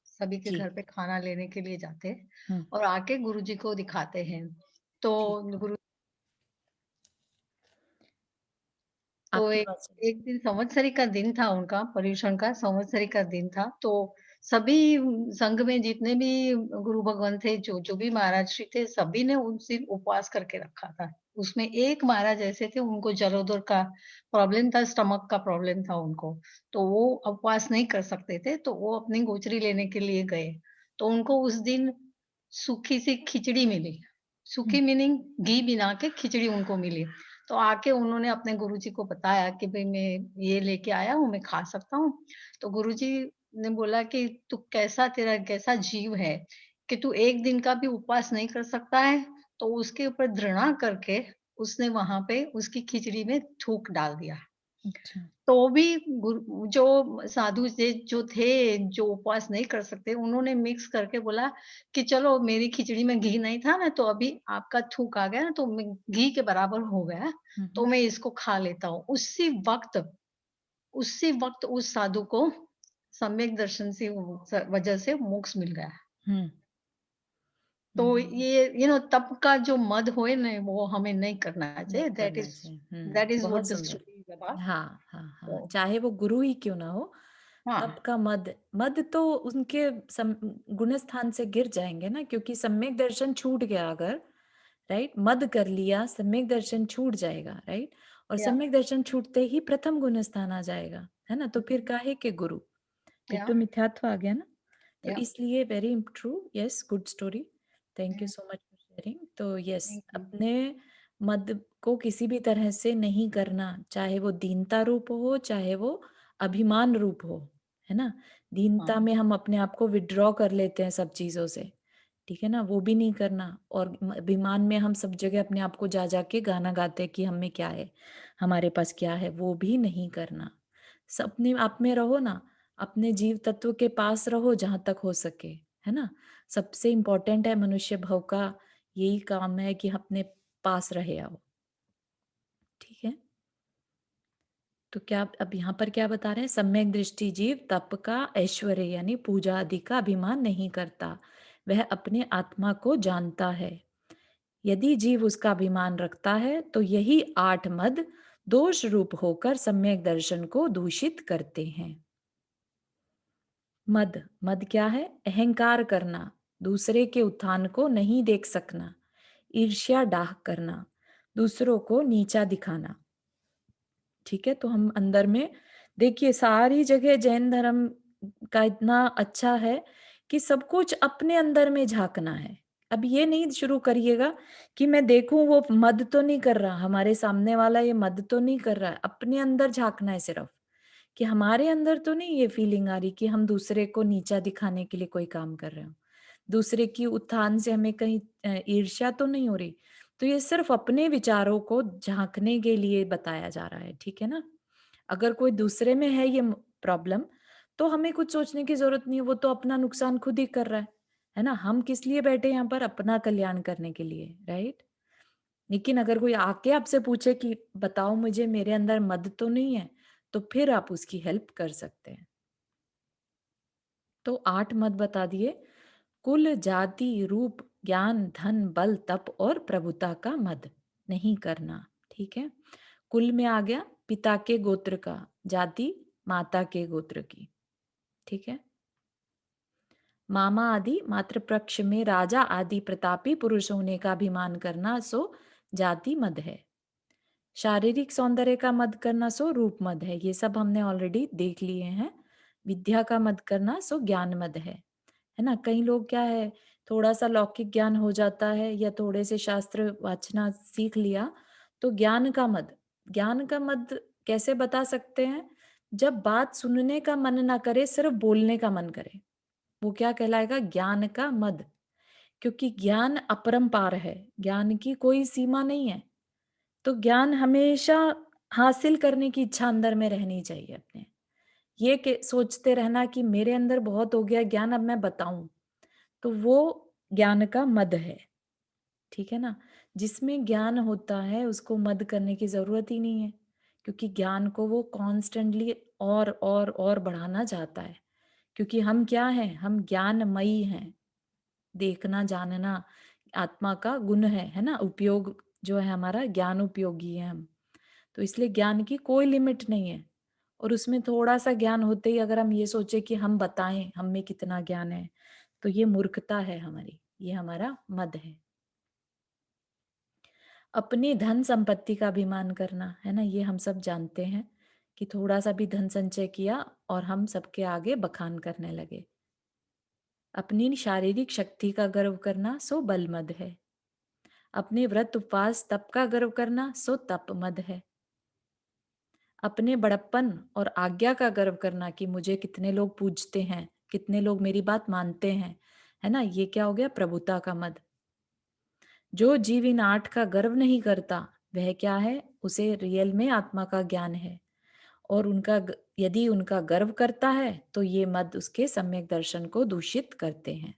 सभी के जी, घर पे खाना लेने के लिए जाते हैं हम्म, और आके गुरुजी को दिखाते हैं। तो ठीक। गुरु तो आपकी एक बात सही। एक दिन संवत्सरी का दिन था, उनका पर्युषण का संवत्सरी का दिन था। तो सभी संघ में जितने भी गुरु भगवान थे, जो भी महाराज श्री थे, सभी ने उस दिन उपवास करके रखा था। उसमें एक महाराज ऐसे थे, उनको जलोदर का प्रॉब्लम था, स्टमक का प्रॉब्लम था उनको। तो वो उपवास नहीं कर सकते थे, तो वो अपनी गोचरी लेने के लिए गए। तो उनको उस दिन सूखी सी खिचड़ी मिली। सूखी हम्म, मीनिंग घी बिना के खिचड़ी उनको मिली। तो आके उन्होंने अपने गुरुजी को बताया कि भई मैं ये लेके आया हूँ, मैं खा सकता हूँ? तो गुरुजी ने बोला कि तू कैसा, तेरा कैसा जीव है कि तू एक दिन का भी उपवास नहीं कर सकता है? तो उसके ऊपर घृणा करके उसने वहाँ पे उसकी खिचड़ी में थूक डाल दिया। अच्छा, तो भी जो साधु जो थे, जो उपवास नहीं कर सकते, उन्होंने मिक्स करके बोला कि चलो मेरी खिचड़ी में घी नहीं था ना, तो अभी आपका थूक आ गया ना, तो घी के बराबर हो गया, तो मैं इसको खा लेता हूँ। उसी वक्त उस साधु को सम्यक दर्शन से वजह से मोक्ष मिल गया। हम्म, तो हम्म, ये तब का जो मद होए ना, वो हमें नहीं करना नहीं चाहिए। करना चाहिए। दैट इज व्हाट बहुत द सुंदर। Story is about. हाँ हाँ हाँ, तो चाहे वो गुरु ही क्यों ना हो, तब हाँ, का मद, मद तो उनके गुण स्थान से गिर जाएंगे ना, क्योंकि सम्यक दर्शन छूट गया अगर, राइट, मद कर लिया, सम्यक दर्शन छूट जाएगा, राइट, और या सम्यक दर्शन छूटते ही प्रथम गुण स्थान आ जाएगा, है ना? तो फिर काहे के गुरु, फिर या तो मिथ्यात्व आ गया ना। तो या इसलिए very true, yes, good story, thank you so much for sharing. तो यस, थैंक यू। अपने मद को किसी भी तरह से नहीं करना, चाहे वो दीनता रूप हो, चाहे वो अभिमान रूप हो, है ना? दीनता हाँ, में हम अपने आप को विड्रॉ कर लेते हैं सब चीजों से, ठीक है ना, वो भी नहीं करना। और अभिमान में हम सब जगह अपने आप को जा जाके गाना गाते हैं कि हम में क्या है, हमारे पास क्या है, वो भी नहीं करना। अपने आप में रहो ना, अपने जीव तत्व के पास रहो जहां तक हो सके, है ना? सबसे इम्पोर्टेंट है मनुष्य भव का यही काम है कि अपने पास रहे आओ, ठीक है? तो क्या अब यहाँ पर क्या बता रहे हैं? सम्यक दृष्टि जीव तप का, ऐश्वर्य यानी पूजा आदि का अभिमान नहीं करता, वह अपने आत्मा को जानता है। यदि जीव उसका अभिमान रखता है तो यही 8 मद दोष रूप होकर सम्यक दर्शन को दूषित करते हैं। मद मद क्या है? अहंकार करना, दूसरे के उत्थान को नहीं देख सकना, ईर्ष्या डाह करना, दूसरों को नीचा दिखाना। ठीक है, तो हम अंदर में देखिए सारी जगह जैन धर्म का इतना अच्छा है कि सब कुछ अपने अंदर में झांकना है। अब ये नहीं शुरू करिएगा कि मैं देखूं वो मद तो नहीं कर रहा, हमारे सामने वाला ये मद तो नहीं कर रहा है, अपने अंदर झांकना है सिर्फ कि हमारे अंदर तो नहीं ये फीलिंग आ रही कि हम दूसरे को नीचा दिखाने के लिए कोई काम कर रहे हो, दूसरे की उत्थान से हमें कहीं ईर्ष्या तो नहीं हो रही। तो ये सिर्फ अपने विचारों को झांकने के लिए बताया जा रहा है, ठीक है ना। अगर कोई दूसरे में है ये प्रॉब्लम तो हमें कुछ सोचने की जरूरत नहीं है, वो तो अपना नुकसान खुद ही कर रहा है ना। हम किस लिए बैठे यहाँ पर? अपना कल्याण करने के लिए, राइट। लेकिन अगर कोई आके आपसे पूछे कि बताओ मुझे मेरे अंदर मद तो नहीं है, तो फिर आप उसकी हेल्प कर सकते हैं। तो 8 मद बता दिए। कुल, जाति, रूप, ज्ञान, धन, बल, तप और प्रभुता का मद नहीं करना। ठीक है, कुल में आ गया पिता के गोत्र का, जाति माता के गोत्र की। ठीक है, मामा आदि मातृपक्ष में राजा आदि प्रतापी पुरुष होने का अभिमान करना सो जाति मद है। शारीरिक सौंदर्य का मद करना सो रूप मद है, ये सब हमने ऑलरेडी देख लिए हैं। विद्या का मद करना सो ज्ञान मद है ना। कई लोग क्या है, थोड़ा सा लौकिक ज्ञान हो जाता है या थोड़े से शास्त्र वाचना सीख लिया तो ज्ञान का मद कैसे बता सकते हैं? जब बात सुनने का मन ना करे, सिर्फ बोलने का मन करे, वो क्या कहलाएगा? ज्ञान का मद। क्योंकि ज्ञान अपरंपार है, ज्ञान की कोई सीमा नहीं है। तो ज्ञान हमेशा हासिल करने की इच्छा अंदर में रहनी चाहिए अपने। ये सोचते रहना कि मेरे अंदर बहुत हो गया ज्ञान, अब मैं बताऊं, तो वो ज्ञान का मद है। ठीक है ना। जिसमें ज्ञान होता है उसको मद करने की जरूरत ही नहीं है, क्योंकि ज्ञान को वो कॉन्स्टेंटली और बढ़ाना चाहता है। क्योंकि हम क्या हैं? हम ज्ञानमयी हैं। देखना जानना आत्मा का गुण है ना। उपयोग जो है हमारा, ज्ञान उपयोगी है हम। तो इसलिए ज्ञान की कोई लिमिट नहीं है। और उसमें थोड़ा सा ज्ञान होते ही अगर हम ये सोचे कि हम बताएं हम में कितना ज्ञान है, तो ये मूर्खता है हमारी, ये हमारा मद है। अपनी धन संपत्ति का अभिमान करना है ना, ये हम सब जानते हैं कि थोड़ा सा भी धन संचय किया और हम सबके आगे बखान करने लगे। अपनी शारीरिक शक्ति का गर्व करना सो बल मद है। अपने व्रत उपवास तप का गर्व करना सो तप मद है। अपने बड़प्पन और आज्ञा का गर्व करना कि मुझे कितने लोग पूजते हैं, कितने लोग मेरी बात मानते हैं, है ना, ये क्या हो गया? प्रभुता का मद। जो जीव इन 8 का गर्व नहीं करता वह क्या है? उसे रियल में आत्मा का ज्ञान है। और यदि उनका गर्व करता है तो ये मद उसके सम्यक दर्शन को दूषित करते हैं।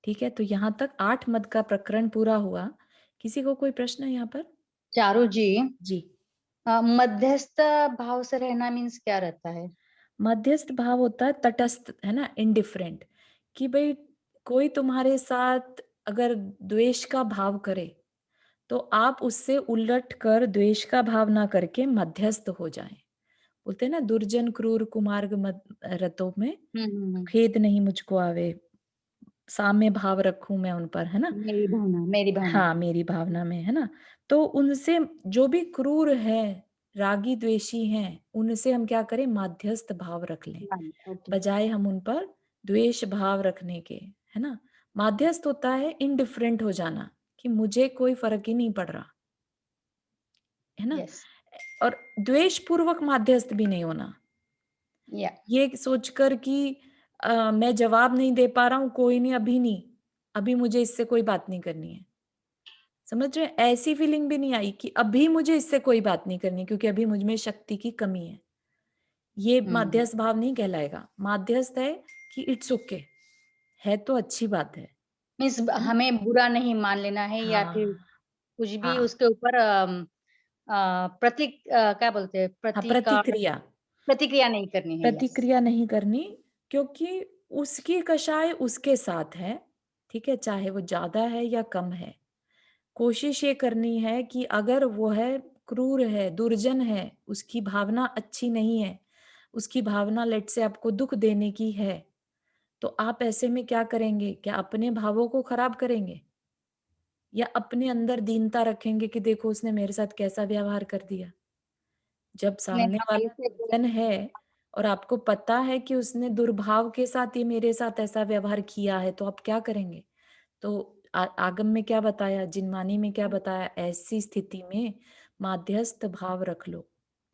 ठीक है, तो यहाँ तक 8 मद का प्रकरण पूरा हुआ। किसी को कोई प्रश्न है यहाँ पर? चारू जी, जी, मध्यस्थ भाव से रहना मीन्स क्या रहता है? मध्यस्थ भाव होता है तटस्थ, है ना, इंडिफरेंट। कि भाई कोई तुम्हारे साथ अगर द्वेष का भाव करे तो आप उससे उलट कर द्वेष का भाव ना करके मध्यस्थ हो जाएं। बोलते हैं ना, दुर्जन क्रूर कुमार्ग मद रतों में हम्म। खेद नहीं मुझको आवे, साम्य भाव रखूं मैं उन पर, है ना। मेरी भावना। हाँ, मेरी भावना में, है ना। तो उनसे जो भी क्रूर है, रागी द्वेषी हैं, उनसे हम क्या करें? माध्यस्थ भाव रख लें, ओके। बजाय हम उन पर द्वेष भाव रखने के, है ना। माध्यस्थ होता है इनडिफरेंट हो जाना, कि मुझे कोई फर्क ही नहीं पड़ रहा, है ना। यस। और द्वेष पूर्वक माध्यस्थ भी नहीं होना, या ये सोचकर कि मैं जवाब नहीं दे पा रहा हूं, कोई नहीं, अभी नहीं, अभी मुझे इससे कोई बात नहीं करनी है। समझ रहे हैं? ऐसी फीलिंग भी नहीं आई कि अभी मुझे इससे कोई बात नहीं करनी क्योंकि अभी मुझ में शक्ति की कमी है। ये माध्यस्थ भाव नहीं कहलाएगा। माध्यस्थ है कि इट्स ओके, है तो अच्छी बात है मीन्स ना? हमें बुरा नहीं मान लेना है या फिर हाँ, कुछ भी हाँ, उसके ऊपर क्या बोलते हैं, हाँ, प्रतिकार प्रतिक्रिया नहीं करनी है। यस। प्रतिक्रिया नहीं करनी, क्योंकि उसकी कषाय उसके साथ है। ठीक है, चाहे वो ज्यादा है या कम है। कोशिश ये करनी है कि अगर वो है क्रूर है, दुर्जन है, उसकी भावना अच्छी नहीं है, उसकी भावना लेट से आपको दुख देने की है, तो आप ऐसे में क्या करेंगे? क्या अपने भावों को खराब करेंगे या अपने अंदर दीनता रखेंगे कि देखो उसने मेरे साथ कैसा व्यवहार कर दिया? जब नहीं, सामने आप ये वाला से दुर्जन है और आपको पता है कि उसने दुर्भाव के साथ ये मेरे साथ ऐसा व्यवहार किया है, तो आप क्या करेंगे? तो आगम में क्या बताया, जिनवानी में क्या बताया, ऐसी स्थिति में माध्यस्थ भाव रख लो।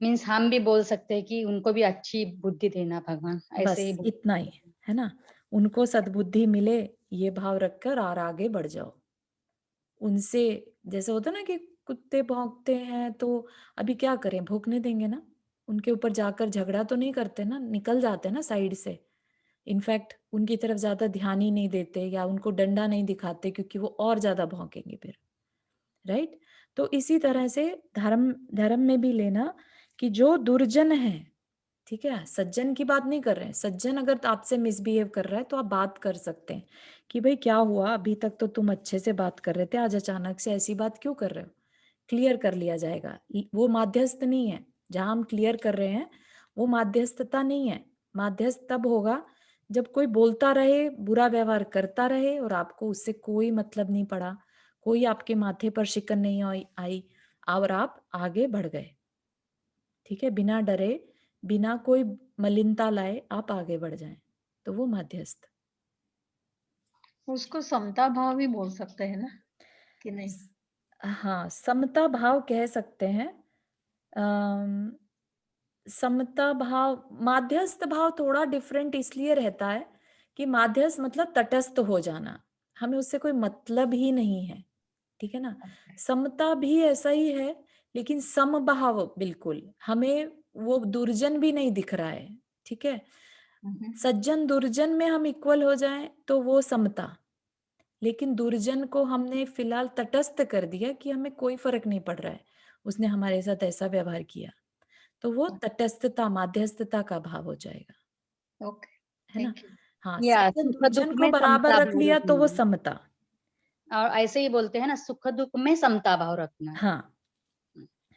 मीन्स हम भी बोल सकते हैं कि उनको भी अच्छी बुद्धि देना भगवान, ऐसे ही बस इतना ही है ना, उनको सद्बुद्धि मिले, ये भाव रखकर और आगे बढ़ जाओ। उनसे जैसे होता है ना कि कुत्ते भौंकते हैं तो अभी क्या करें, भौंकने देंगे ना, उनके ऊपर जाकर झगड़ा तो नहीं करते ना, निकल जाते ना साइड से। इनफैक्ट उनकी तरफ ज्यादा ध्यान ही नहीं देते या उनको डंडा नहीं दिखाते क्योंकि वो और ज्यादा भौंकेंगे फिर, राइट। तो इसी तरह से धर्म धर्म में भी लेना कि जो दुर्जन है, ठीक है, सज्जन की बात नहीं कर रहे हैं, सज्जन अगर तो आपसे मिसबिहेव कर रहा है तो आप बात कर सकते हैं कि भाई क्या हुआ, अभी तक तो तुम अच्छे से बात कर रहे थे, आज अचानक से ऐसी बात क्यों कर रहे हो? क्लियर कर लिया जाएगा। वो माध्यस्थ नहीं है, जहां हम क्लियर कर रहे हैं वो माध्यस्थता नहीं है। माध्यस्थ तब होगा जब कोई बोलता रहे, बुरा व्यवहार करता रहे और आपको उससे कोई मतलब नहीं पड़ा, कोई आपके माथे पर शिकन नहीं आई और आप आगे बढ़ गए, ठीक है, बिना डरे, बिना कोई मलिनता लाए आप आगे बढ़ जाएं, तो वो मध्यस्थ। उसको समता भाव भी बोल सकते हैं ना, कि नहीं? हाँ, समता भाव कह सकते हैं। अम, समता भाव, माध्यस्थ भाव थोड़ा डिफरेंट इसलिए रहता है कि माध्यस्थ मतलब तटस्थ हो जाना, हमें उससे कोई मतलब ही नहीं है, ठीक है ना। समता भी ऐसा ही है, लेकिन समभाव बिल्कुल, हमें वो दुर्जन भी नहीं दिख रहा है, ठीक है। सज्जन दुर्जन में हम इक्वल हो जाएं तो वो समता, लेकिन दुर्जन को हमने फिलहाल तटस्थ कर दिया कि हमें कोई फर्क नहीं पड़ रहा है, उसने हमारे साथ ऐसा व्यवहार किया, तो वो तटस्थता, माध्यस्थता का भाव हो जाएगा, ओके, है ना। Thank you. हाँ, या सज्जन सुख दुर्जन दुख को में बराबर समता रख भाव लिया तो वो रखना, समता। और ऐसे ही बोलते हैं ना, सुख दुख में समता भाव रखना। हाँ,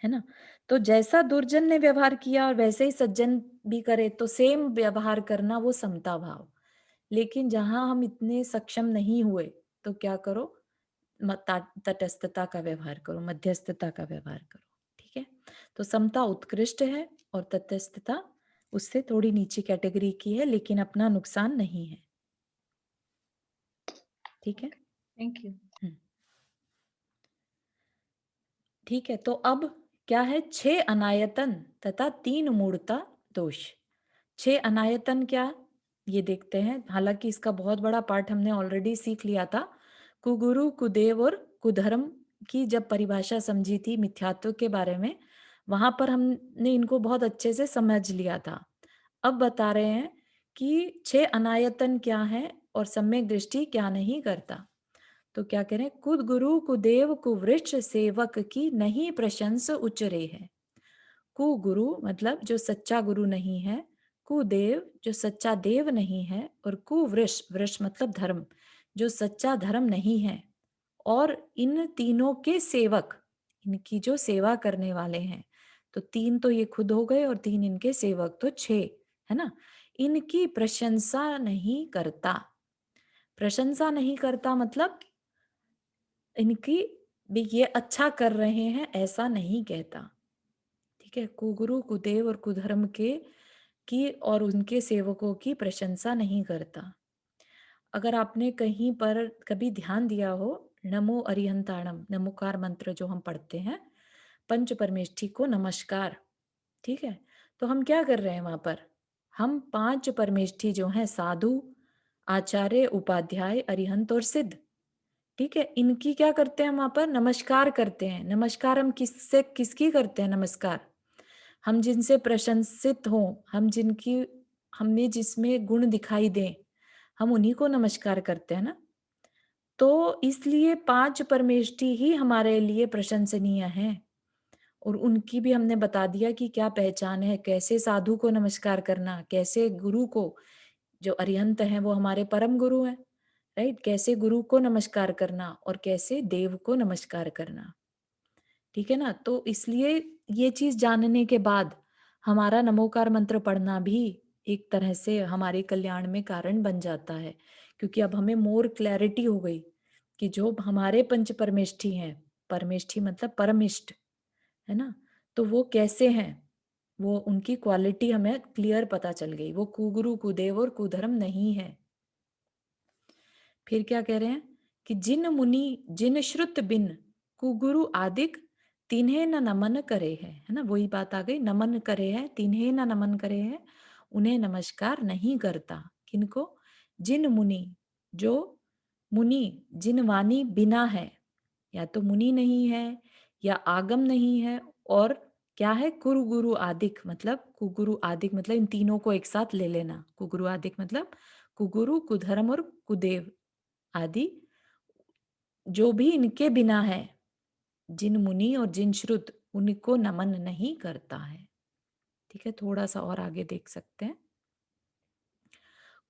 है ना। तो जैसा दुर्जन ने व्यवहार किया और वैसे ही सज्जन भी करे तो सेम व्यवहार करना, वो समता भाव। लेकिन जहां हम इतने सक्षम नहीं हुए तो क्या करो, तटस्थता का व्यवहार करो, मध्यस्थता का व्यवहार करो, ठीक है। तो समता उत्कृष्ट है और तटस्थता उससे थोड़ी नीचे कैटेगरी की है, लेकिन अपना नुकसान नहीं है, ठीक है। Thank you. ठीक है, तो अब क्या है, 6 अनायतन तथा 3 मूढ़ता दोष। 6 अनायतन क्या, ये देखते हैं। हालांकि इसका बहुत बड़ा पार्ट हमने ऑलरेडी सीख लिया था, कुगुरु, कुदेव और कुधर्म की जब परिभाषा समझी थी मिथ्यात्व के बारे में, वहां पर हमने इनको बहुत अच्छे से समझ लिया था। अब बता रहे हैं कि 6 अनायतन क्या है और सम्यक दृष्टि क्या नहीं करता। तो क्या कह रहे हैं, कुद गुरु कुदेव कुवृक्ष सेवक की नहीं प्रशंस उचरे है। कु गुरु मतलब जो सच्चा गुरु नहीं है, कुदेव जो सच्चा देव नहीं है, और कुवृष, वृष मतलब धर्म, जो सच्चा धर्म नहीं है, और इन तीनों के सेवक, इनकी जो सेवा करने वाले हैं, तो 3 तो ये खुद हो गए और 3 इनके सेवक, तो 6 है ना। इनकी प्रशंसा नहीं करता। प्रशंसा नहीं करता मतलब इनकी भी ये अच्छा कर रहे हैं ऐसा नहीं कहता, ठीक है। कुगुरु, कुदेव और कुधर्म के की और उनके सेवकों की प्रशंसा नहीं करता। अगर आपने कहीं पर कभी ध्यान दिया हो, नमो अरिहंताणम, नमोकार मंत्र जो हम पढ़ते हैं, पंच परमेष्ठी को नमस्कार, ठीक है। तो हम क्या कर रहे हैं वहां पर, हम 5 परमेष्ठी जो हैं, साधु, आचार्य, उपाध्याय, अरिहंत और सिद्ध, ठीक है, इनकी क्या करते हैं, हम वहां पर नमस्कार करते हैं। नमस्कार हम किससे, किसकी करते हैं नमस्कार, हम जिनसे प्रशंसित हों, हम जिनकी, हमने जिसमें गुण दिखाई दें, हम उन्हीं को नमस्कार करते हैं ना। तो इसलिए 5 परमेष्ठी ही हमारे लिए प्रशंसनीय हैं, और उनकी भी हमने बता दिया कि क्या पहचान है, कैसे साधु को नमस्कार करना, कैसे गुरु को, जो अरिहंत हैं वो हमारे परम गुरु हैं, राइट? कैसे गुरु को नमस्कार करना और कैसे देव को नमस्कार करना, ठीक है ना? तो इसलिए ये चीज जानने के बाद हमारा नमोकार मंत्र पढ़ना भी एक तरह से हमारे कल्याण में कारण बन जाता है, क्योंकि अब हमें मोर क्लैरिटी हो गई कि जो हमारे पंच परमेष्ठी हैं, परमेष्ठी मतलब परमिष्ट, है ना? तो वो कैसे हैं, वो उनकी क्वालिटी हमें क्लियर पता चल गई। वो कुगुरु कुदेव और कुधर्म नहीं है। फिर क्या कह रहे हैं कि जिन मुनि जिन श्रुत बिन कुगुरु आदिक तिन्हें न नमन करे है ना? वही बात आ गई, नमन करे है, तिन्हें न नमन करे है, उन्हें नमस्कार नहीं करता। किनको? जिन मुनि, जो मुनि जिन वाणी बिना है, या तो मुनि नहीं है या आगम नहीं है, और क्या है? कुरु आदिक, मतलब कुगुरु आदिक मतलब इन तीनों को एक साथ ले लेना। कुगुरु आदिक मतलब कुगुरु कुधर्म और कुदेव आदि, जो भी इनके बिना है, जिन मुनि और जिन श्रुत, उनको नमन नहीं करता है। ठीक है, थोड़ा सा और आगे देख सकते हैं।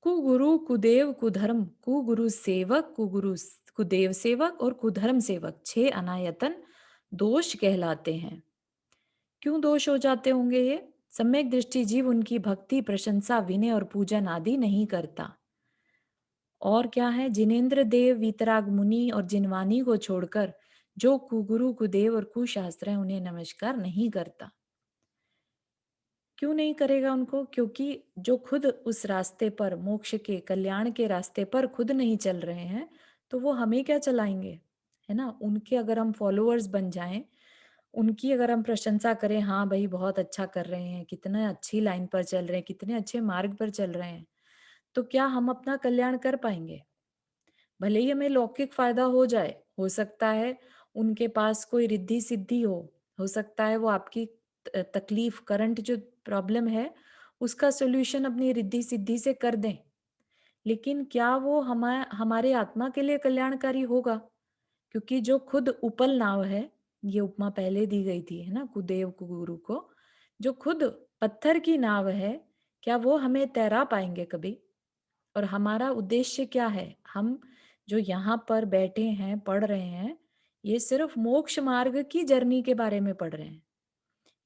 कुगुरु कुदेव कुधर्म, कुगुरु सेवक, कुदेव सेवक और कुधर्म सेवक 6 अनायतन दोष कहलाते हैं। क्यों दोष हो जाते होंगे ये? सम्यक दृष्टि जीव उनकी भक्ति, प्रशंसा, विनय और पूजन आदि नहीं करता। और क्या है? जिनेन्द्र देव, वीतराग मुनि और जिनवानी को छोड़कर जो कुगुरु कुदेव और कुशास्त्र है, उन्हें नमस्कार नहीं करता। क्यों नहीं करेगा उनको? क्योंकि जो खुद उस रास्ते पर, मोक्ष के कल्याण के रास्ते पर खुद नहीं चल रहे हैं, तो वो हमें क्या चलाएंगे, है ना? उनके अगर हम फॉलोअर्स बन जाएं, उनकी अगर हम प्रशंसा करें, हाँ भाई बहुत अच्छा कर रहे हैं, कितने अच्छी लाइन पर चल रहे हैं, कितने अच्छे मार्ग पर चल रहे हैं, तो क्या हम अपना कल्याण कर पाएंगे? भले ही हमें लौकिक फायदा हो जाए, हो सकता है उनके पास कोई रिद्धि सिद्धि हो सकता है वो आपकी तकलीफ, करंट जो प्रॉब्लम है, उसका सोल्यूशन अपनी रिद्धि सिद्धि से कर दें, लेकिन क्या वो हमारे आत्मा के लिए कल्याणकारी होगा? क्योंकि जो खुद उपल नाव है, ये उपमा पहले दी गई थी, है ना, कुदेव कुगुरु को, जो खुद पत्थर की नाव है, क्या वो हमें तैरा पाएंगे कभी? और हमारा उद्देश्य क्या है? हम जो यहाँ पर बैठे हैं, पढ़ रहे हैं, ये सिर्फ मोक्ष मार्ग की जर्नी के बारे में पढ़ रहे हैं।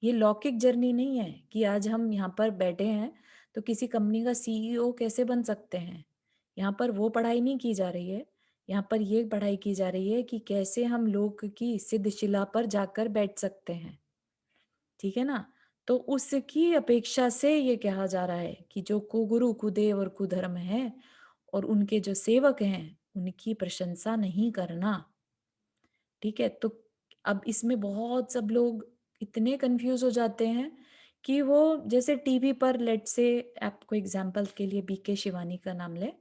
ये लौकिक जर्नी नहीं है कि आज हम यहाँ पर बैठे हैं तो किसी कंपनी का सीईओ कैसे बन सकते हैं। यहाँ पर वो पढ़ाई नहीं की जा रही है। यहाँ पर ये पढ़ाई की जा रही है कि कैसे हम लोक की सिद्ध शिला पर जाकर बैठ सकते हैं। ठीक है ना? तो उसकी अपेक्षा से ये कहा जा रहा है कि जो कुगुरु कुदेव और कुधर्म है और उनके जो सेवक हैं, उनकी प्रशंसा नहीं करना। ठीक है, तो अब इसमें बहुत सब लोग इतने कंफ्यूज हो जाते हैं कि वो जैसे टीवी पर, लेट से आपको एग्जाम्पल के लिए बीके शिवानी का नाम ले,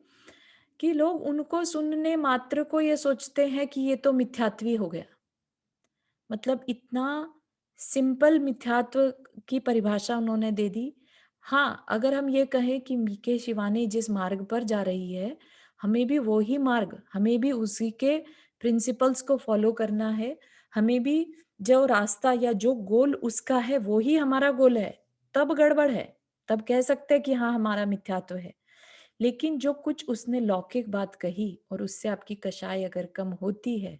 कि लोग उनको सुनने मात्र को ये सोचते हैं कि ये तो मिथ्यात्वी हो गया। मतलब इतना सिंपल मिथ्यात्व की परिभाषा उन्होंने दे दी। हाँ, अगर हम ये कहें कि बीके शिवानी जिस मार्ग पर जा रही है, हमें भी वही मार्ग, हमें भी उसी के प्रिंसिपल्स को फॉलो करना है, हमें भी जो रास्ता या जो गोल उसका है वो ही हमारा गोल है, तब गड़बड़ है। तब कह सकते हैं कि हाँ हमारा मिथ्यात्व है। लेकिन जो कुछ उसने लौकिक बात कही और उससे आपकी कषाय अगर कम होती है,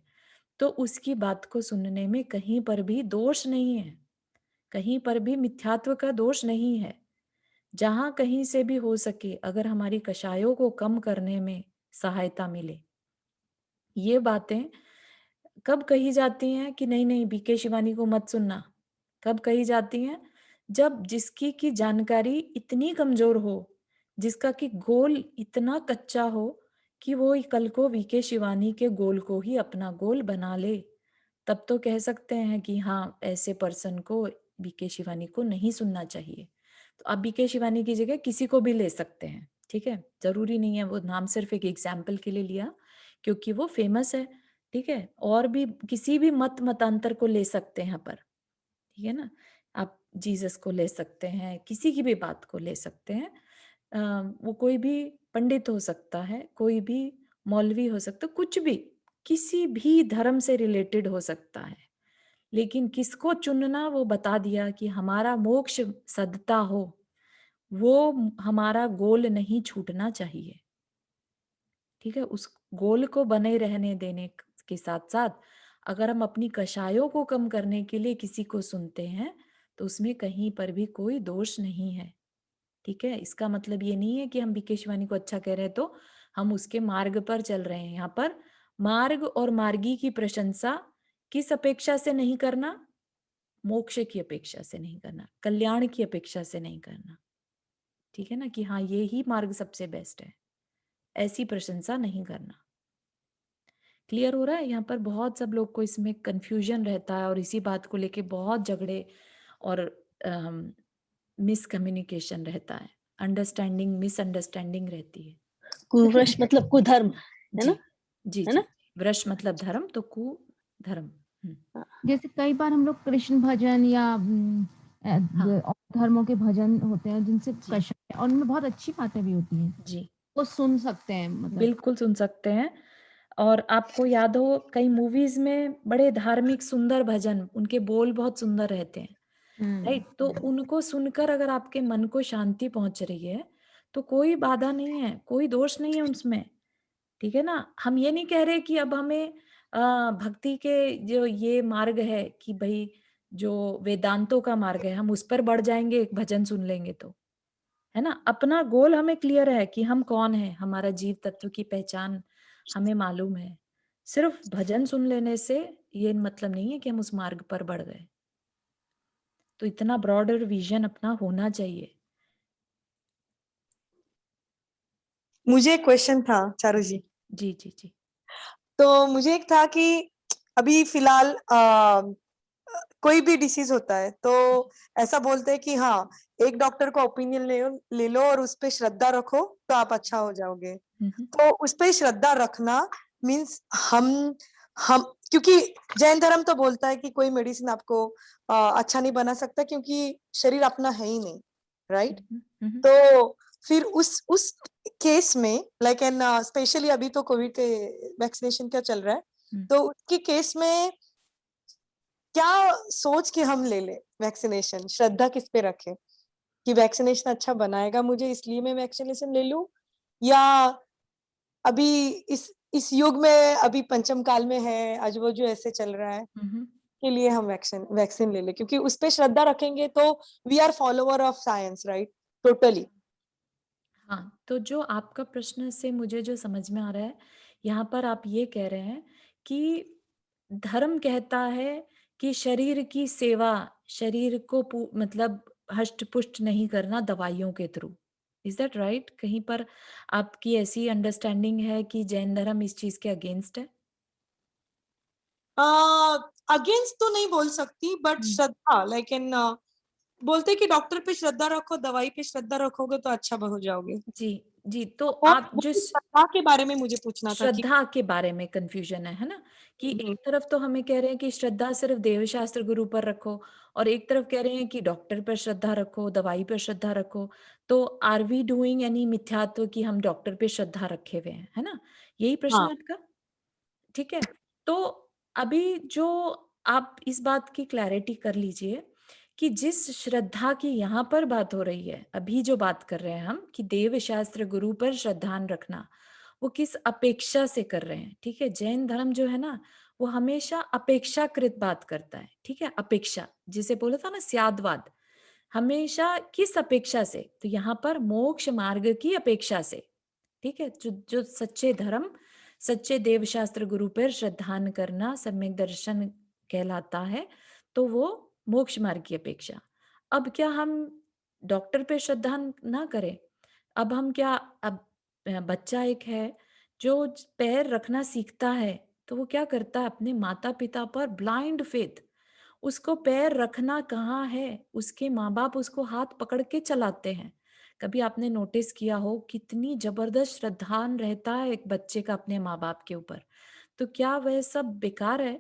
तो उसकी बात को सुनने में कहीं पर भी दोष नहीं है, कहीं पर भी मिथ्यात्व का दोष नहीं है। जहां कहीं से भी हो सके, अगर हमारी कषायों को कम करने में सहायता मिले, ये बातें कब कही जाती हैं कि नहीं नहीं बीके शिवानी को मत सुनना? कब कही जाती हैं? जब जिसकी की जानकारी इतनी कमजोर हो, जिसका कि गोल इतना कच्चा हो कि वो कल को बीके शिवानी के गोल को ही अपना गोल बना ले, तब तो कह सकते हैं कि हाँ ऐसे पर्सन को, बीके शिवानी को नहीं सुनना चाहिए। तो आप बीके शिवानी की जगह किसी को भी ले सकते हैं, ठीक है, जरूरी नहीं है, वो नाम सिर्फ एक एग्जाम्पल के लिए लिया क्योंकि वो फेमस है। ठीक है, और भी किसी भी मतांतर को ले सकते हैं यहाँ पर, ठीक है ना? आप जीसस को ले सकते हैं, किसी की भी बात को ले सकते हैं। वो कोई भी पंडित हो सकता है, कोई भी मौलवी हो सकता है, कुछ भी, किसी भी धर्म से रिलेटेड हो सकता है। लेकिन किसको चुनना, वो बता दिया कि हमारा मोक्ष सदता हो, वो हमारा गोल नहीं छूटना चाहिए। ठीक है, उस गोल को बने रहने देने के साथ साथ अगर हम अपनी कषायों को कम करने के लिए किसी को सुनते हैं तो उसमें कहीं पर भी कोई दोष नहीं है। ठीक है, इसका मतलब ये नहीं है कि हम बीके शिवानी को अच्छा कह रहे हैं तो हम उसके मार्ग पर चल रहे हैं। यहाँ पर मार्ग और मार्गी की प्रशंसा किस अपेक्षा से नहीं करना? मोक्ष की अपेक्षा से नहीं करना, कल्याण की अपेक्षा से नहीं करना। ठीक है ना, कि हाँ ये ही मार्ग सबसे बेस्ट है, ऐसी प्रशंसा नहीं करना। क्लियर हो रहा है? यहाँ पर बहुत सब लोग को इसमें कंफ्यूजन रहता है और इसी बात को लेके बहुत झगड़े और मिसकम्युनिकेशन रहता है, अंडरस्टैंडिंग मिसअंडरस्टैंडिंग रहती है। कुव्रश मतलब कुधर्म, है जी ना? जी है जी ना? वृष मतलब धर्म, तो कु धर्म। जैसे कई बार हम लोग कृष्ण भजन या और धर्मों के भजन होते हैं जिनसे जी। कषाय और उनमें बहुत अच्छी बातें भी होती हैं, जी वो सुन सकते हैं मतलब। बिल्कुल सुन सकते हैं। और आपको याद हो कई मूवीज में बड़े धार्मिक सुंदर भजन, उनके बोल बहुत सुंदर रहते हैं, राइट? तो उनको सुनकर अगर आपके मन को शांति पहुंच रही है तो कोई बाधा नहीं है, कोई दोष नहीं है उसमें। ठीक है ना, हम ये नहीं कह रहे कि अब हमें भक्ति के जो ये मार्ग है कि भाई जो वेदांतों का मार्ग है हम उस पर बढ़ जाएंगे एक भजन सुन लेंगे तो, है ना? अपना गोल हमें क्लियर है कि हम कौन है, हमारा जीव तत्व की पहचान हमें मालूम है। सिर्फ भजन सुन लेने से ये मतलब नहीं है कि हम उस मार्ग पर बढ़ गए। तो इतना ब्रॉडर विजन अपना होना चाहिए। मुझे एक क्वेश्चन था चारू जी। जी जी जी तो मुझे एक था कि अभी फिलहाल कोई भी डिसीज होता है तो ऐसा बोलते हैं कि हाँ एक डॉक्टर का ओपिनियन ले लो और उस पे श्रद्धा रखो तो आप अच्छा हो जाओगे। तो उस पे श्रद्धा रखना मीन्स हम क्योंकि जैन धर्म तो बोलता है कि कोई मेडिसिन आपको अच्छा नहीं बना सकता क्योंकि शरीर अपना है ही नहीं, राइट? तो फिर उस केस में लाइक एन स्पेशली अभी तो कोविड के वैक्सीनेशन का चल रहा है, तो उसके केस में क्या सोच के हम ले वैक्सीनेशन, श्रद्धा किस पे रखें कि वैक्सीनेशन अच्छा बनाएगा मुझे इसलिए मैं वैक्सीनेशन ले लूं, या अभी इस युग में अभी पंचम काल में है आज वो जो ऐसे चल रहा है के लिए हम वैक्सीन ले क्योंकि उस पे श्रद्धा रखेंगे तो we are follower of science, right? Totally. हाँ, तो जो आपका प्रश्न से मुझे जो समझ में आ रहा है, यहाँ पर आप ये कह रहे हैं कि धर्म कहता है कि शरीर की सेवा, शरीर को मतलब हष्ट-पुष्ट नहीं करना दवाइयों के थ्रू। Is that right? कहीं पर आपकी ऐसी अंडरस्टैंडिंग है कि जैन धर्म इस चीज़ के अगेंस्ट है? अगेंस्ट तो नहीं बोल सकती बट श्रद्धा लाइक एन बोलते कि डॉक्टर पे श्रद्धा रखो, दवाई पे श्रद्धा रखोगे तो अच्छा हो जाओगे। जी, जी। तो वो आप जिस श्रद्धा के बारे में मुझे पूछना था कि श्रद्धा के बारे में कंफ्यूजन है ना? कि एक तरफ तो हमें कह रहे हैं कि श्रद्धा सिर्फ देवशास्त्र गुरु पर रखो और एक तरफ कह रहे हैं कि डॉक्टर पर श्रद्धा रखो, दवाई पर श्रद्धा रखो। तो आर वी डूइंग एनी मिथ्यात्व कि हम डॉक्टर पे श्रद्धा रखे हुए हैं, है ना? यही प्रश्न हाँ है आपका? ठीक है। तो अभी जो आप इस बात की क्लैरिटी कर लीजिए कि जिस श्रद्धा की यहाँ पर बात हो रही है, अभी जो बात कर रहे हैं हम कि देव शास्त्र गुरु पर श्रद्धान रखना, वो किस अपेक्षा से कर रहे हैं। ठीक है, जैन धर्म जो है ना वो हमेशा अपेक्षाकृत बात करता है। ठीक है, अपेक्षा जिसे बोला था ना स्यादवाद, हमेशा किस अपेक्षा से, तो यहाँ पर मोक्ष मार्ग की अपेक्षा से। ठीक है, जो जो सच्चे धर्म, सच्चे देवशास्त्र गुरु पर श्रद्धान करना सम्यक दर्शन कहलाता है, तो वो मोक्ष मार्ग की अपेक्षा। अब क्या हम डॉक्टर पे श्रद्धा ना करें? अब हम क्या, अब बच्चा एक है जो पैर रखना सीखता है तो वो क्या करता है अपने माता पिता पर ब्लाइंड फेथ, उसको पैर रखना कहाँ है, उसके माँ बाप उसको हाथ पकड़ के चलाते हैं। कभी आपने नोटिस किया हो कितनी जबरदस्त श्रद्धान रहता है एक बच्चे का अपने माँ बाप के ऊपर? तो क्या वह सब बेकार है?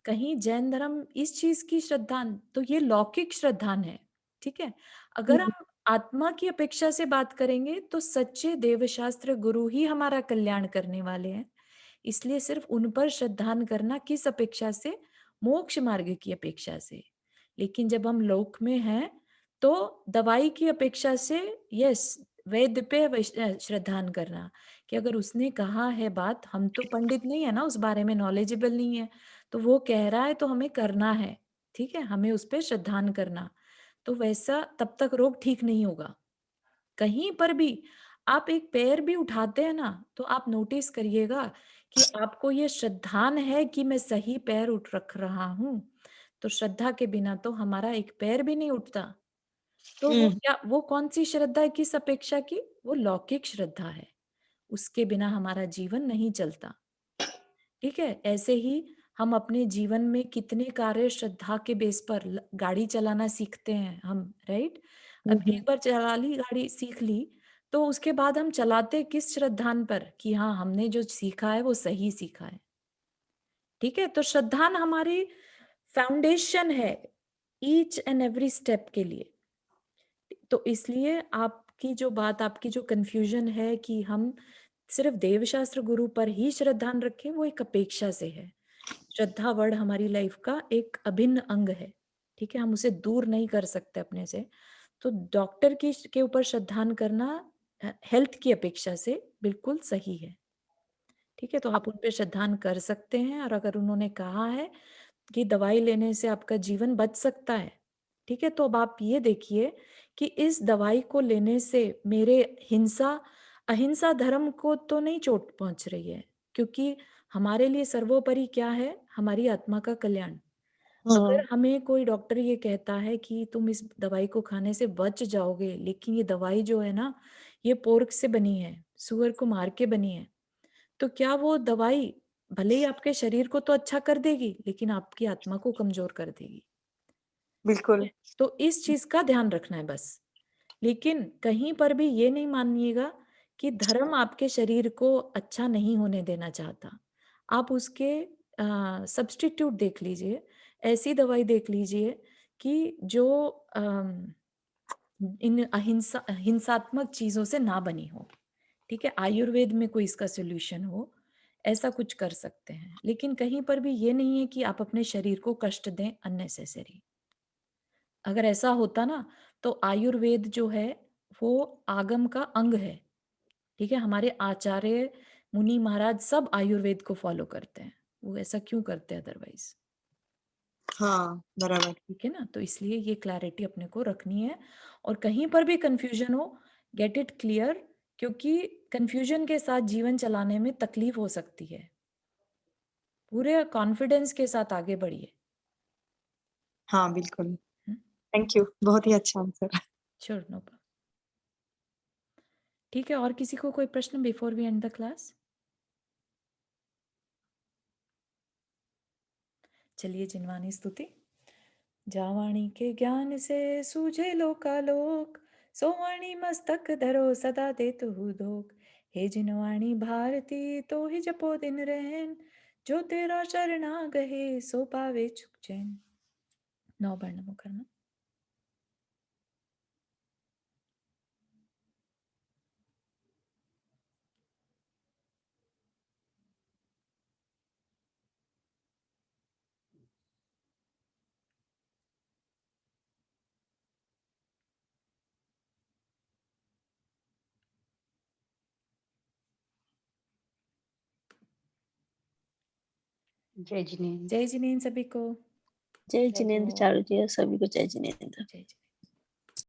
कहीं जैन धर्म इस चीज की श्रद्धान, तो ये लौकिक श्रद्धान है। ठीक है, अगर हम आत्मा की अपेक्षा से बात करेंगे तो सच्चे देवशास्त्र गुरु ही हमारा कल्याण करने वाले हैं। इसलिए सिर्फ उन पर श्रद्धान करना किस अपेक्षा से? मोक्ष मार्ग की अपेक्षा से। लेकिन जब हम लोक में हैं तो दवाई की अपेक्षा से, यस, वैद्य पे श्रद्धान करना कि अगर उसने कहा है बात, हम तो पंडित नहीं है ना, उस बारे में नॉलेजेबल नहीं है, तो वो कह रहा है तो हमें करना है, ठीक है, हमें उस पर श्रद्धान करना। तो वैसा तब तक रोग ठीक नहीं होगा। कहीं पर भी आप एक पैर भी उठाते हैं ना, तो आप नोटिस करिएगा कि आपको ये श्रद्धान है कि मैं सही पैर उठ रख रहा हूं। तो श्रद्धा के बिना तो हमारा एक पैर भी नहीं उठता। तो वो क्या, वो कौन सी श्रद्धा है, किस अपेक्षा की? वो लौकिक श्रद्धा है, उसके बिना हमारा जीवन नहीं चलता। ठीक है, ऐसे ही हम अपने जीवन में कितने कार्य श्रद्धा के बेस पर गाड़ी चलाना सीखते हैं हम, राइट? अब एक बार चला ली गाड़ी, सीख ली, तो उसके बाद हम चलाते किस श्रद्धान पर कि हाँ हमने जो सीखा है वो सही सीखा है। ठीक है, तो श्रद्धान हमारी फाउंडेशन है ईच एंड एवरी स्टेप के लिए। तो इसलिए आपकी जो बात, आपकी जो कंफ्यूजन है कि हम सिर्फ देवशास्त्र गुरु पर ही श्रद्धान रखें, वो एक अपेक्षा से है। श्रद्धा वर्ड हमारी लाइफ का एक अभिन्न अंग है, ठीक है, हम उसे दूर नहीं कर सकते अपने से। तो डॉक्टर की के ऊपर श्रद्धान करना हेल्थ की अपेक्षा से बिल्कुल सही है। ठीक है, तो आप उन पे श्रद्धान कर सकते हैं, और अगर उन्होंने कहा है कि दवाई लेने से आपका जीवन बच सकता है, ठीक है, तो अब आप ये देखिए कि इस दवाई को लेने से मेरे अहिंसा धर्म को तो नहीं चोट पहुंच रही है, क्योंकि हमारे लिए सर्वोपरि क्या है? हमारी आत्मा का कल्याण। अगर हमें कोई डॉक्टर ये कहता है कि तुम इस दवाई को खाने से बच जाओगे, लेकिन ये दवाई जो है ना, ये पोर्क से बनी है, सुअर को मार के बनी है, तो क्या वो दवाई भले ही आपके शरीर को तो अच्छा कर देगी, लेकिन आपकी आत्मा को कमजोर कर देगी। बिल्कुल। तो इस चीज का ध्यान रखना है बस। लेकिन कहीं पर भी ये नहीं मानिएगा कि धर्म आपके शरीर को अच्छा नहीं होने देना चाहता। आप उसके सब्स्टिट्यूट देख लीजिए, ऐसी दवाई देख लीजिए कि जो इन हिंसात्मक चीजों से ना बनी हो। ठीक है, आयुर्वेद में कोई इसका सोल्यूशन हो, ऐसा कुछ कर सकते हैं। लेकिन कहीं पर भी ये नहीं है कि आप अपने शरीर को कष्ट दें अननेसेसरी। अगर ऐसा होता ना, तो आयुर्वेद जो है वो आगम का अंग है। ठीक है, हमारे आचार्य मुनि महाराज सब आयुर्वेद को फॉलो करते हैं, वो ऐसा क्यों करते हैं अदरवाइज? हाँ, बराबर। ठीक है ना, तो इसलिए ये क्लैरिटी अपने को रखनी है। और कहीं पर भी कंफ्यूजन हो, गेट इट क्लियर, क्योंकि कंफ्यूजन के साथ जीवन चलाने में तकलीफ हो सकती है। पूरे कॉन्फिडेंस के साथ आगे बढ़िए। हाँ, बिल्कुल। थैंक यू, बहुत ही अच्छा आंसर। Sure, no problem. ठीक है, और किसी को कोई प्रश्न before we end the class? चलिए, जिनवानी स्तुति। जावाणी के ज्ञान से सूझे लोकालोक, सोवाणी मस्तक धरो सदा देतु धोक। हे जिनवाणी भारती तो ही जपो दिन रहन, जो तेरा शरणा गहे सो पावे चुक चैन। 9 बार नमो करना। जय जिनेन्द्र। जय जिनेन्द्र सभी को। जय जय जिनेन्द्र जिनेन्द्र। चारू जी, सभी को जय जिनेन्द्र। जय जिनेन्द्र।